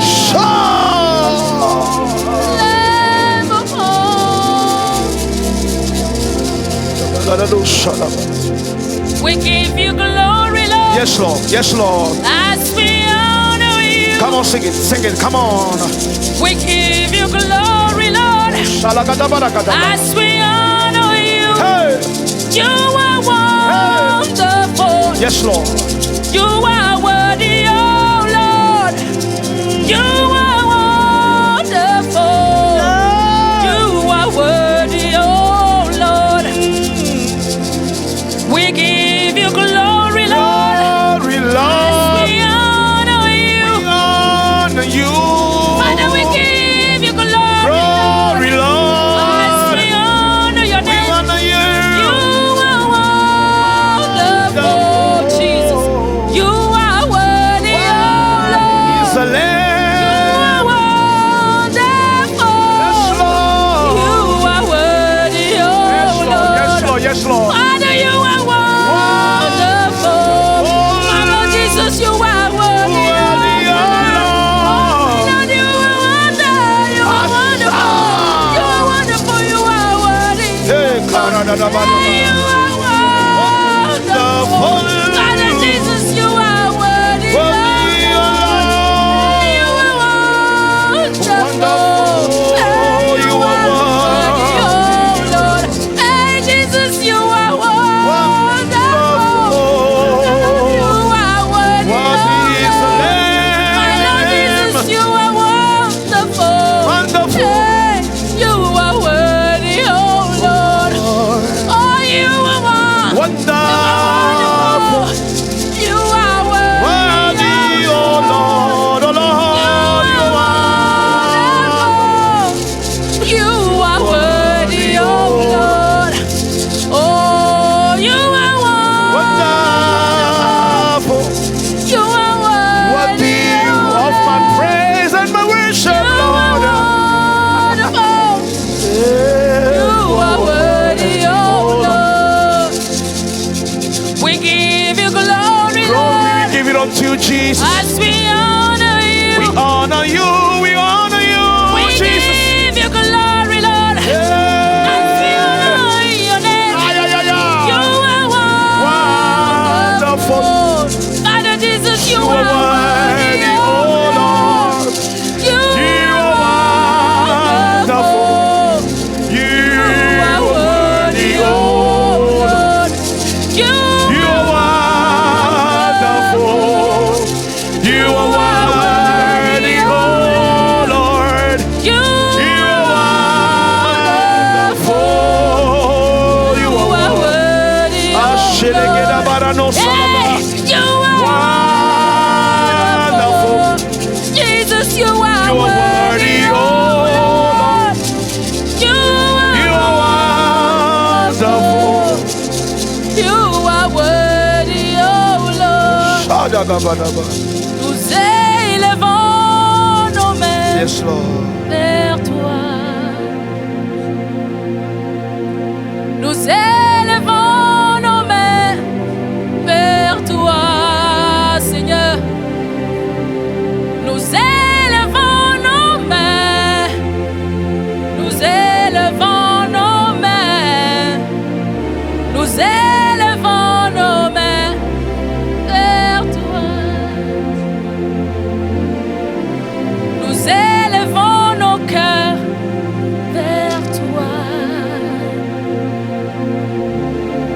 we give you glory, Lord. Yes, Lord. Yes, Lord. As we honor you. Come on, sing it. Sing it. Come on. We give you glory, Lord. As we honor you. Hey. You are wonderful. Hey. Yes, Lord. You are worthy, oh Lord. You are wonderful. You are worthy, oh Lord. We give you glory, Lord. Glory, Lord. As we honor you. We honor you. Father, we give you glory, Glory, Lord. As we honor your name. We honor you. You are wonderful, Jesus. You are worthy, oh Lord. He's the Lamb. You are wonderful. Yes, Lord. You are worthy, oh Lord. Yes, Lord. Yes, Lord. Father, you are wonderful. Father Jesus, you are worthy, oh Lord. You are wonderful. You are wonderful. You are wonderful. You are worthy. Hey, You are wonderful. Father Jesus, you are worthy, oh Lord. You are wonderful. You are worthy, oh Lord. Hey, Jesus, you are wonderful. You are worthy, oh Lord. My Lord Jesus, you are wonderful. Wonderful. Hey, you are worthy, oh Lord. Oh, you are Wonderful. You are worthy, Worthy, oh Lord, oh Lord, you are. You are worthy, oh Lord. Oh, you are Wonderful. wonderful. You are worthy, Worthy oh of my Lord. praise and my worship, You are Lord. wonderful. You are worthy, oh Lord. We give you glory, Glory, Lord. we give it unto you, Jesus. As we honor you. We honor you, we honor you, We Jesus. give you glory, Lord. As we Yeah. honor your name. Ay, ay, ay, You ay. are Wonderful. wonderful. Father Jesus, you You are are worthy, worthy, oh oh Lord. You You are wonderful. You are worthy, oh Lord. You You are wonderful. Nous élevons nos mains Yes, Lord. vers toi. Nous élevons nos mains vers toi, Seigneur. Nous élevons nos mains. Nous élevons nos mains. Nous élevons nos mains vers toi. Nous élevons nos cœurs vers toi.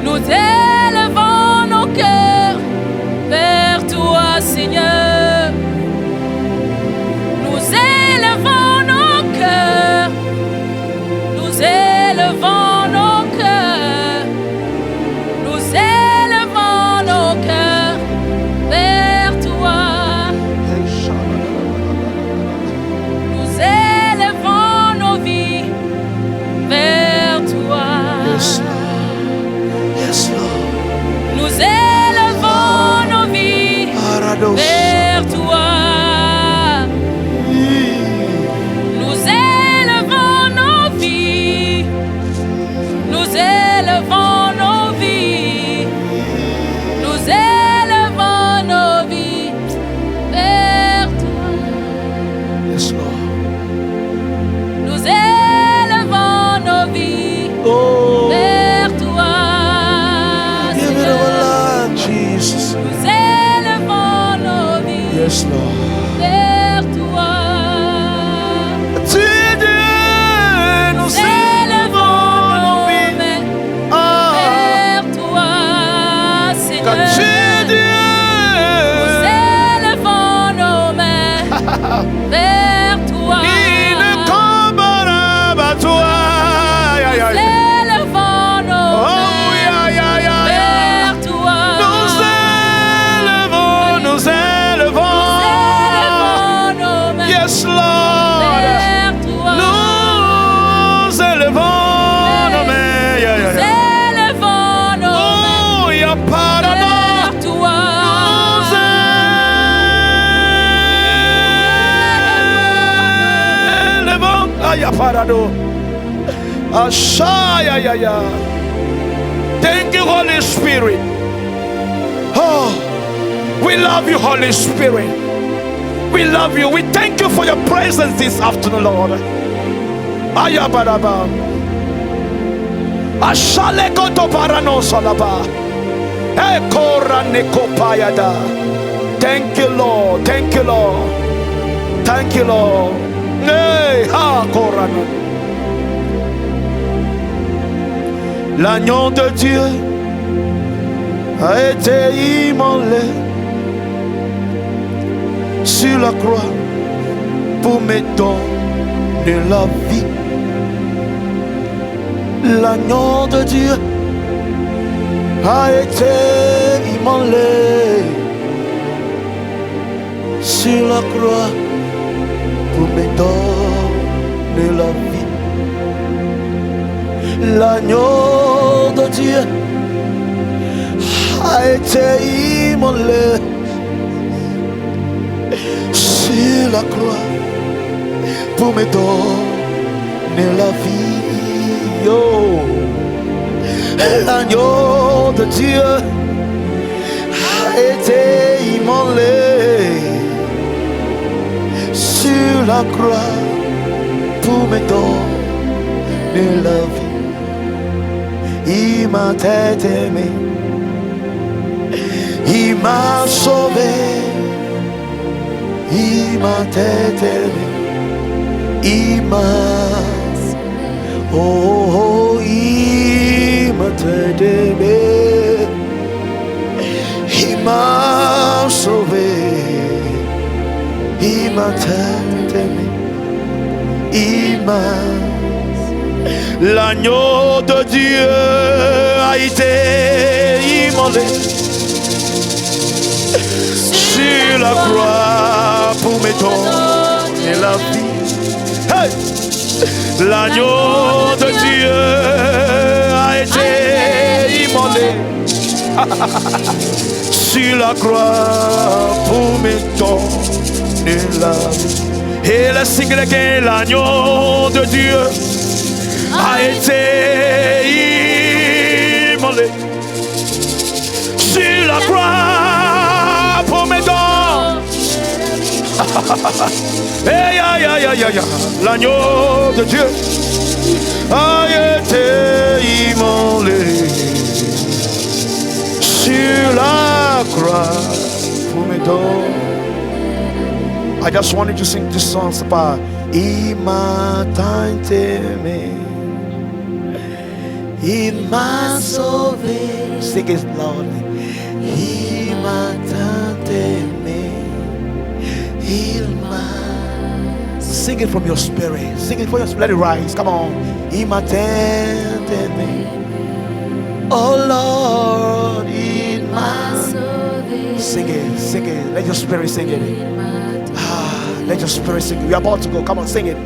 Nous élevons nos cœurs vers toi, Seigneur. Nous élevons nos cœurs. Nous élevons nos cœurs. Nous élevons nos cœurs vers toi. Nous élevons nos vies vers toi. Yes, Lord. Yes, Lord. Nous élevons nos vies Arados. vers toi. Nous élevons nos vies. Nous élevons nos vies. Nous élevons nos vies vers toi. Yes, Lord. Nous élevons nos vies Oh, vers toi. give it Seigneur. our life, Jesus. Nous élevons nos vies Yes, Lord. vers toi. Nous Élevons nos mains Ah, vers toi, Seigneur. Nous élevons nos mains vers toi. Nous élevons nos mains vers toi. Nous élevons Nous élevons nos mains Yes, Lord. vers toi. Nous élevons nos mains. Nous élevons nos mains Oh, ya parada. vers toi. Nous élevons. Ah, ya parado. Asha, ya, ya, ya. Thank you, Holy Spirit. Oh, we love you, Holy Spirit. We love you. We thank you for your presence this afternoon, Lord. Ayabaraba. Ashale koto parano salaba. Ekora neko payada. Thank you, Lord. Thank you, Lord. Thank you, Lord. Hey, ha korano. L'agneau de Dieu a été immolé sur la croix pour me donner la vie. L'agneau de Dieu a été immolé sur la croix pour me donner la vie. L'agneau de Dieu a été immolé sur la croix pour me donner la vie. Oh. L'agneau de Dieu a été immolé sur la croix pour me donner la vie. Il m'a aimé, il m'a sauvé, il m'a aimé, il m'a, oh, il m'a aimé, il m'a sauvé, il m'a aimé, il m'a. L'agneau de Dieu a été immolé sur la croix pour me donner la vie. Hey! L'agneau de Dieu a été immolé sur la croix pour me donner la vie. Et le signe que l'agneau de Dieu a été immolé sur la croix pour me donner. Hey, aïe, aïe, aïe, aïe, l'agneau de Dieu a été immolé sur la croix pour me donner. I just wanted to sing this song about Il m'a tant aimé, il m'a sauvé. Sing it loudly. Il m'a tant aimé, il m'a. Sing it from your spirit. Sing it from your spirit. Let it rise. Come on. Il m'a tant aimé. Oh Lord, il m'a sauvé. Sing it. Sing it. Let your spirit sing it. Let your spirit sing it. We are about to go. Come on, sing it.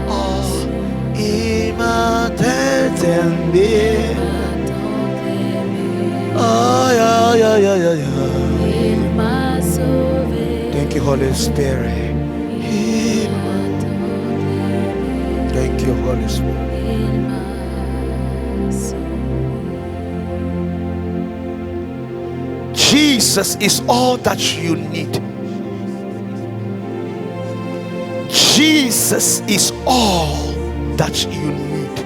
Oh, il m'a tant aimé. Oh, yeah, yeah, yeah, yeah, yeah. Thank you, Holy Spirit. Thank you, Holy Spirit. Jesus is all that you need. Jesus is all that you need.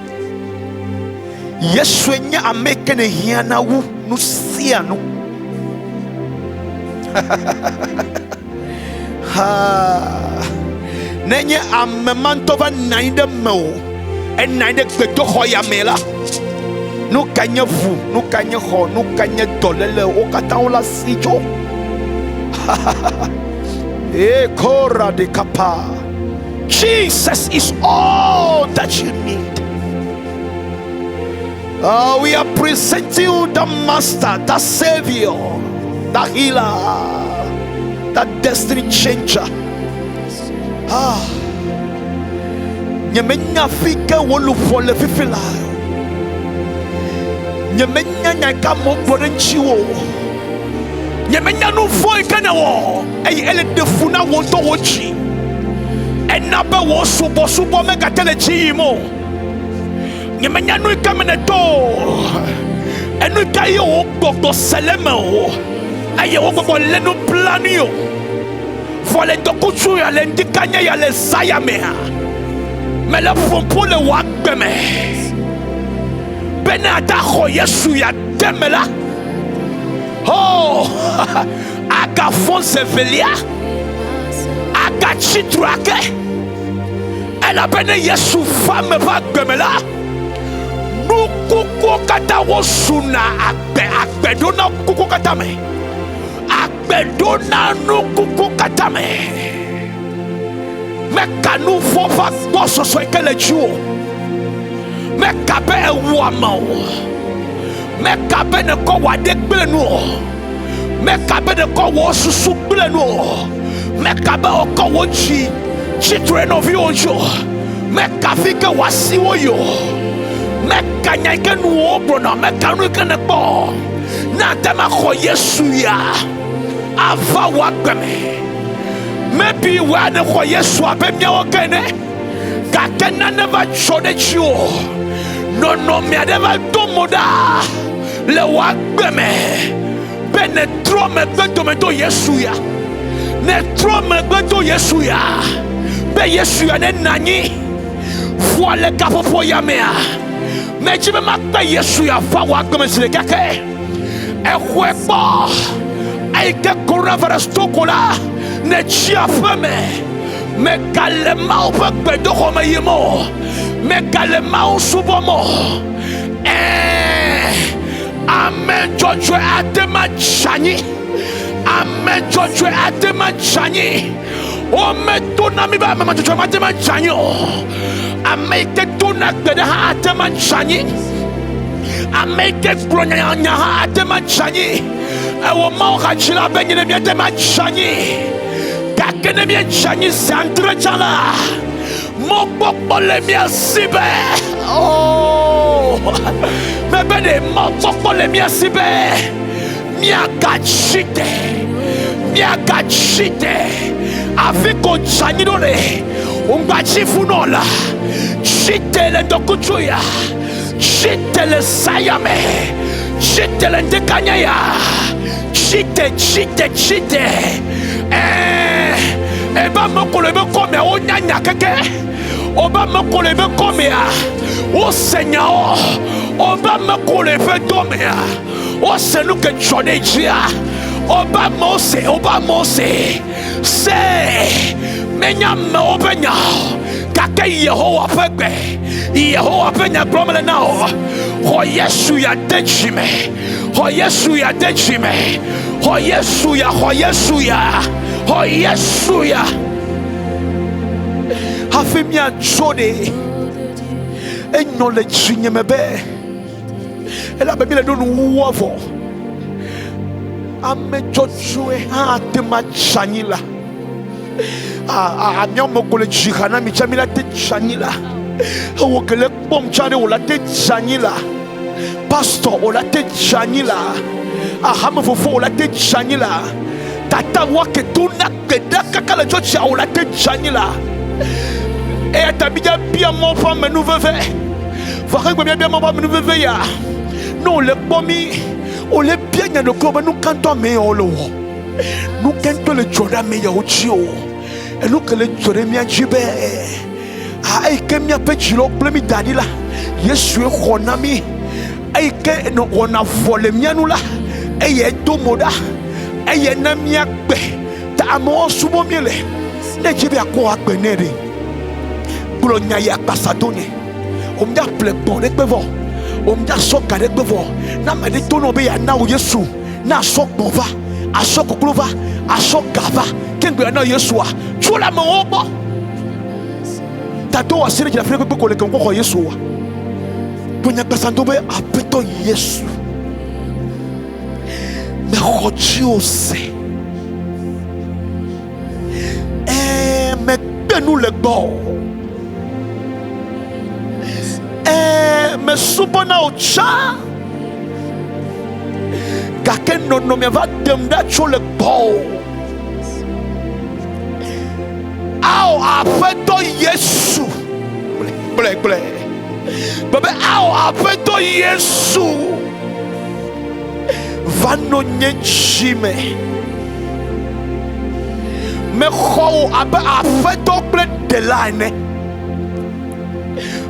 Yeshwenya ameke ne hiana wu no sia no. Ha. Nenye amemantova naide mo. En naide gbedo hoya mela. No kanye vu, no kanye ho, no kanye dolele o kata ola sijo. E kora de kapa. Jesus is all that you need. We are presenting you the Master, the Savior, the Healer, the Destiny Changer. Nyemenya fika wolu fole fifila. Nyemenya nyaka mo borenchiwo. Nyemenya no foi kana wo. Ey ele defuna wonto wochi. Enabe wo subo mega telechi mo. Nyemenya no kamene to. Enu kaye wo gbogbo seleme o. Aye wo gbogbo lenu planio. Fole dokuchu ya le ndikanya ya le saya mea. Me le fompo le wagbeme. Bene adaho Yesu ya demela. Oh, aga fonse velia. Aga chitrake. Ela bene Yesu femme va gbemela. Nukuku kata wosuna akbe dona kuku kata me. Akbe dona nukuku kata me. Meka nu fofa boso so ekele juo. Meka be ewama o. Meka be ne ko wade gbele nu o. Meka be ne ko wo susu gbele nu o. Meka be o ko wo chi chitre no vi ojo. Meka fike wasi wo yo. Meka nyake nu o bro na meka nu ke ne po. Na tema ko Yesu ya. Ava wa gbeme. Maybe we are the Yesu abemia wakene. Kakena never showed you. No me never do moda. Le wagbeme. Bene tro me beto me do Yesu ya. Ne tro me beto Yesu ya. Be Yesu ya ne nani. Voile kapopo ya mea. Meji me makbe Yesu ya fa wagbeme sile kake. Ehwebo. Aike coronavirus tokola. Ne chia feme me kalema ope gbedo home yemo me kalema usubomo amen jojo atema chani amen jojo atema chani o me tona mi ba mama jojo atema chani o ameke tona gbede ha atema chani ameke gronya nya ha atema chani e wo ma o ka chila benyine mi atema chani kakene mi chani santre chala mo popole mi asibe oh me bene mo popole mi asibe miagachite avec Ochanidole, Umbachifunola, Chite le Dokuchuya, Chite le Sayame, Chite le Dekanyaya, Chite, Eba Mokolebe come o Nyanya Keke, Oba Mokolebe come o Seigneur, Oba Mokolebe Domea, o Senuke Chodejia. Oba Mose, say, Menyam Obenya, Kake Yehowa Pegbe, Yehowa Penya Bromela now, Hoyesuya Dejime, Hoyesuya, Hafimia Jode, acknowledge Nyemebe, and I baby don't waffle. Ame Joshua te machanila. Anyamo kole chihana michamila te chanila. Wokele pom chane ola te chanila. Pastor ola te chanila. Ahama fofo ola te chanila. Tata wake tuna keda kakala Joshua ola te chanila. E atabija bien mon femme me nous veve. Fakwe bien mon femme me nous veve ya. Non le pomi. O le bien no ko nous canto me olo nous canto le joda me ya ochio e nous que le jore mi ajibe ai ke mi apechilo plemi dadila yesu e khonami ai ke no ona vole mianu la e ye domoda e ye na mi agbe ta mo subo miele ne jibe akọ agbe nere bulo nya ya pasadone o mda plebo ne pevo Omja soka de bevo na me de tono be ya na Yesu na sokbova asokoklova asokava kengbe na Yesu a chola me obo tato asire ki la fere ko le ko Yesu wa bonya pasando be apeto Yesu me rojiose me benu le bo me subona ocha kake no me va demda chole bo ao afeto Yesu ble bebe ao afeto Yesu vano nyechime me kho abe afeto ble delane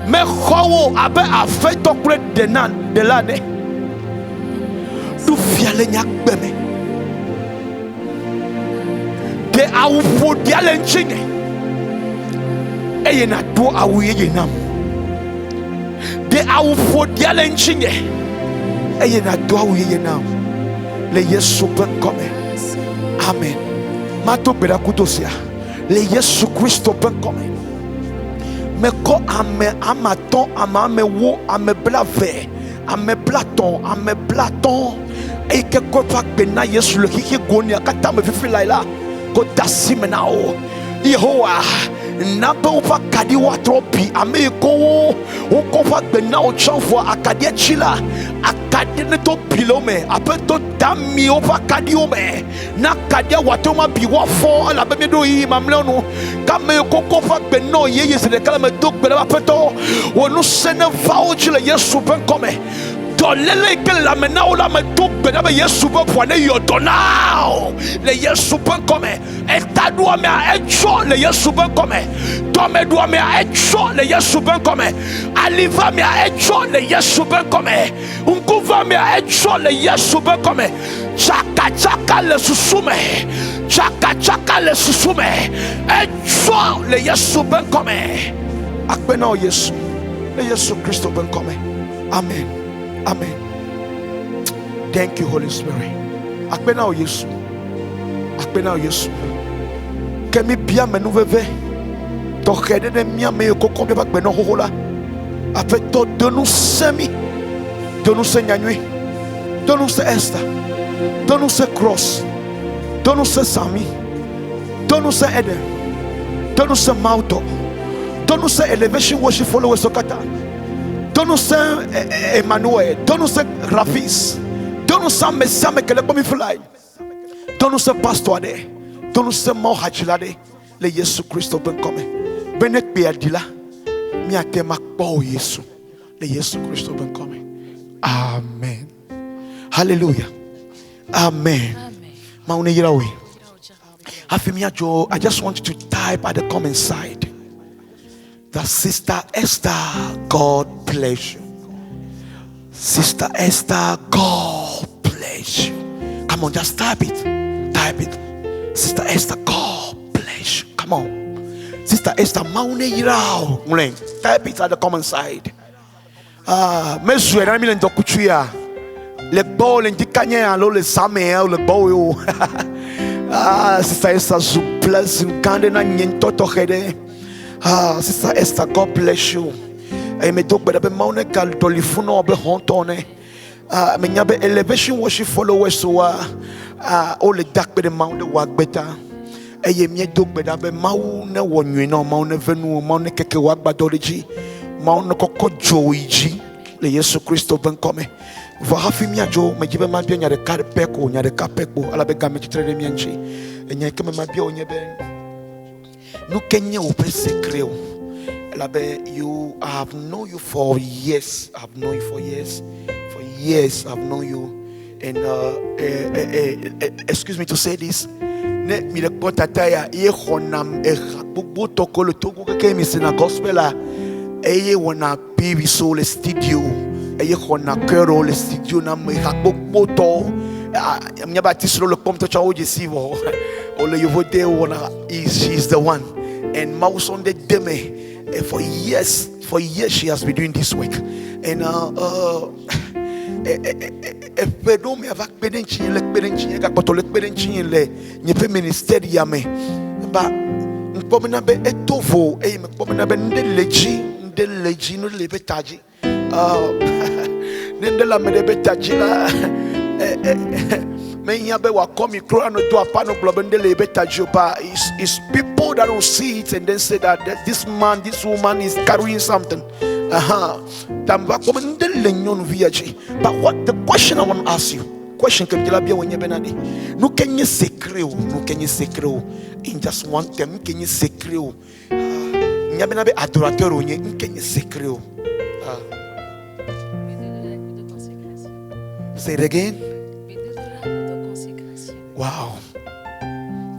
me kho abe afeto ble delane du fiale nyak beme de awu fodiale nchine eye na do awu ye nam de awu fodiale nchine eye na do awu ye nam le Yesu ben come amen mato bera kutosia le Yesu Kristo ben come me ko ame amaton amame wo ame blave ame blaton et que quoi pas bena Yesu le kiki gonia kata me fifi laila ko dasime na o Yehowa na be upa kadi wa tropi ame ko o ko fa bena o chanfo akadi chila akadi ne to pilome apeto dami o fa kadi o me na kadi wa to ma bi wa fo ala be do yi mamle no kame ko fa bena yeye se de kala me dok bela apeto wo no sene va o chile Yesu ben come lele que la mena o la me tu bedabe Yesu be poane yodonao le Yesu ben come eta do me a echo le Yesu ben come to me do me a echo le Yesu ben come aliva me a echo le Yesu ben come unkuva me a echo le Yesu ben come chaka le susume chaka le susume echo le Yesu ben come akpena o Yesu le Yesu Kristo ben come amen. Amen. Thank you, Holy Spirit. Akpena o Yesu. Kemi bia me nouveve. To khede de mia me ko ko be akpena hohola. Avec to de nous semi. De nous nyanyui. De nous Esther. De nous Cross. De nous Sami. De nous Eden. De nous Mauto. De nous Elevation Worship Followers Sokata. Donne-nous Emmanuel, donne-nous Rafis, Donne-nous ça, mais ça, mais qu'elle est comme il faut là. Donne-nous ce pasteur. Donne-nous ce mot hachilade. Le Jésus Christ ben comme. Benek beadila. Mi ate makbo Yesu. Le Jésus Christ ben comme. Amen. Hallelujah. Amen. Maune yirawe. I just want you to type at the comment side that Sister Esther, God bless you. Sister Esther, God bless you. Come on, just type it. Type it. Sister Esther, God bless you. Come on. Sister Esther, Maune Yirao. Type it at the comment side. Mesue, na mile ndokuchuya. Le bo le ndikanye alo le same le bo. Sister Esther, you bless you. Kande na nyentoto hede. Sister Esther, God bless you. Me do better be maune kal dolifuno be hontone. Me nyabe elevation worship followers so all the dark be the mount the work better. Eye me do better be mau ne wonwe no mau ne venu mau ne keke work badology. Mau ne koko joiji. Le Yesu Christo ben come. Va hafi mi ajo me jibe ma bia nya de karpeko nya de kapeko ala be game chitre mi anchi. Enya ke me ma bia onye be. No kenye o pe secret. You have known you for years. I've known you for years. For years I've known you. And excuse me to say this. Ne mi le kotataya ye honam e bubu toko le togo ke mi sina gospel a eye wona baby soul studio eye hona kero le studio na me hakbo to mi abatisro le pomto cha oje sivo ole yovote wona she's the one. And mouse on the deme. For years she has been doing this work. And pedo me avak pedenchi le pedenchi ga potole pedenchi le nyepe ministeri ya me ba npomina be etovo me pomina be ndeleji no le betaji ndela me le betaji la me yabe wa komi kro no do apano globende le betaji ba is people that will see it and then say that this man, this woman is carrying something. But what the question I want to ask you, question can you be when you benadi? No can you secret? No can you secret? In just one term, can you secret? Nyabenabe adorateur onye, can you secret? Say it again. Wow.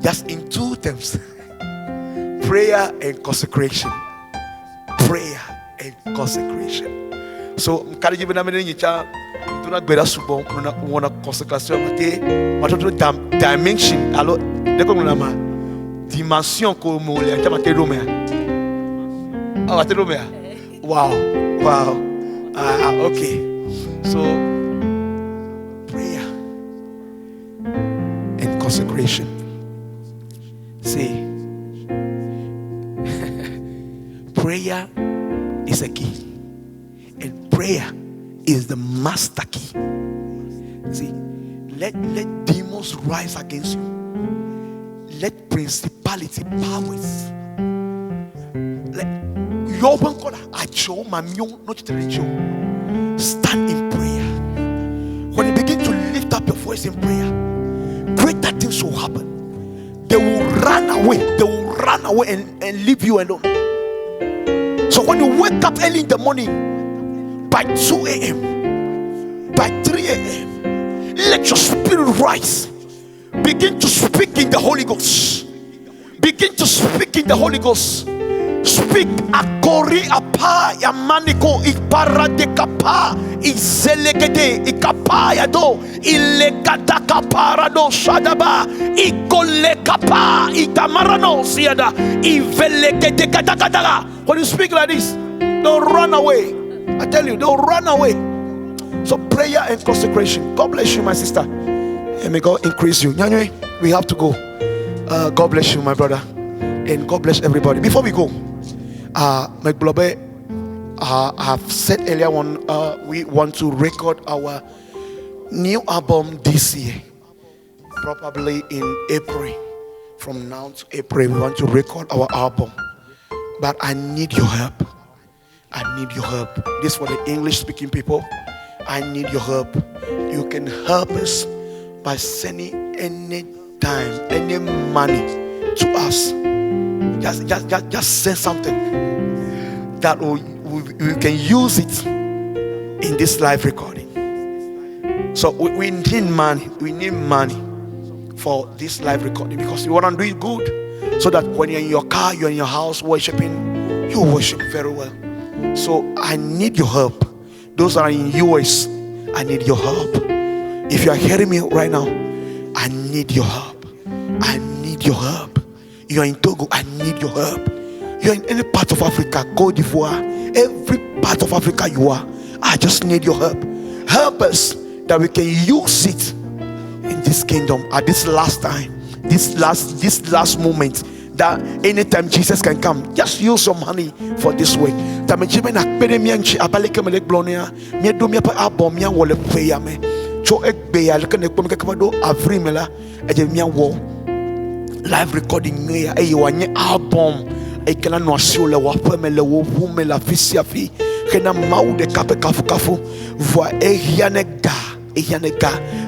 Just in two terms. Prayer and consecration. Prayer and consecration. So, mkali jibe na mene nyicha tuna gbera subo muna consecration mate matoto dimension alo deko muna ma dimension ko mo le anta mate romea. Ah mate romea. Wow. Okay. So, prayer and consecration. See, prayer is a key, and prayer is the master key. See, let demons rise against you. Let principality powers. Let your stand in prayer. When you begin to lift up your voice in prayer, greater things will happen. They will run away. They will run away and leave you alone. So when you wake up early in the morning, by 2 a.m., by 3 a.m., let your spirit rise. Begin to speak in the Holy Ghost. Begin to speak in the Holy Ghost. Speak akori apa yamaniko ipara de kapa izelegede ikapa yado ilegata kapara do shadaba ikole kapa itamarano siada ivelegede katakataka. When you speak like this, don't run away. I tell you, don't run away. So prayer and consecration. God bless you, my sister, and may God increase you. Nyanywe, we have to go. God bless you, my brother, and God bless everybody. Before we go, my beloved, I have said earlier on, we want to record our new album this year, probably in April. From now to April, we want to record our album, but I need your help. I need your help. This is for the English-speaking people. I need your help. you can help us by sending any time, any money to us. Just send something that we can use it in this live recording. So we need money. We need money for this live recording because we want to do it good, so that when you're in your car, you're in your house worshiping, you worship very well. So I need your help. Those are in US, I need your help. If you are hearing me right now, I need your help. I need your help. You are in Togo, I need your help. You are in any part of Africa, Côte d'Ivoire, every part of Africa you are, I just need your help. Help us that we can use it in this kingdom at this last time, this last moment, that anytime Jesus can come, just use some money for this way. Live recording me album ekena no asiole wa pemele wo humela fisiafi kena maude kape kafu voa ehianega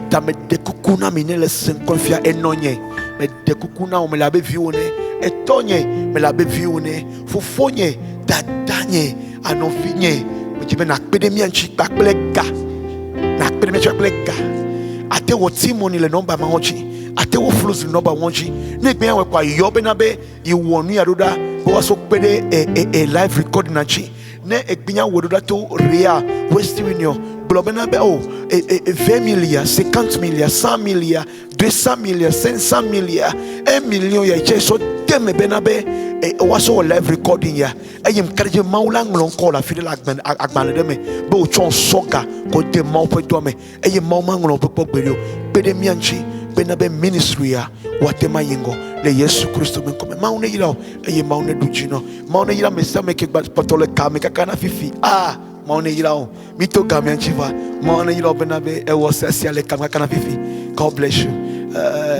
ta me dekukuna minele senkonfia enonye me dekukuna o me la be vione etonye me la be vione fofonye dadanye anofinye me jibe na kpede mi anchi pakplega na kpede mi chakplega ate wo timoni le number ma hochi ate wo flows le number wanchi ne gbe an kwa yobe na be iwonu yadoda bo so pede a live recording na chi ne egbinya wododa to rea west union blobena be 20 millions 50 millions 100 millions 200 millions 500 millions 1 million ya che so teme benabe waso live recording ya ayem karje maula nglon ko la fide agban de me be o chon soka ko de mau pe do me ayem mau nglon pe gbero pede mianchi benabe ministry ya watema yingo le Yesu Kristo ben come maune yira ayem maune dujino maune yira me sa me ke patole ka me kana fifi maune yira mito ka me anchiva maune yira benabe e was asiale kana fifi. God bless you.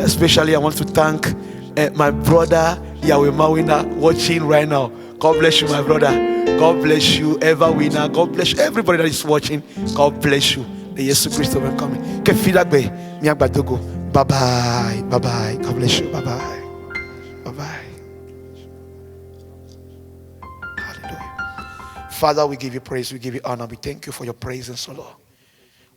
Especially I want to thank my brother Yahweh Mawina watching right now. God bless you, my brother. God bless you, Ever Winner. God bless you, everybody that is watching. God bless you. The Jesus Christ will come. Ke feedback be mi agbatogo. Bye bye. Bye bye. God bless you. Bye bye. Bye bye. Hallelujah. Father, we give you praise. We give you honor. We thank you for your presence, O Lord.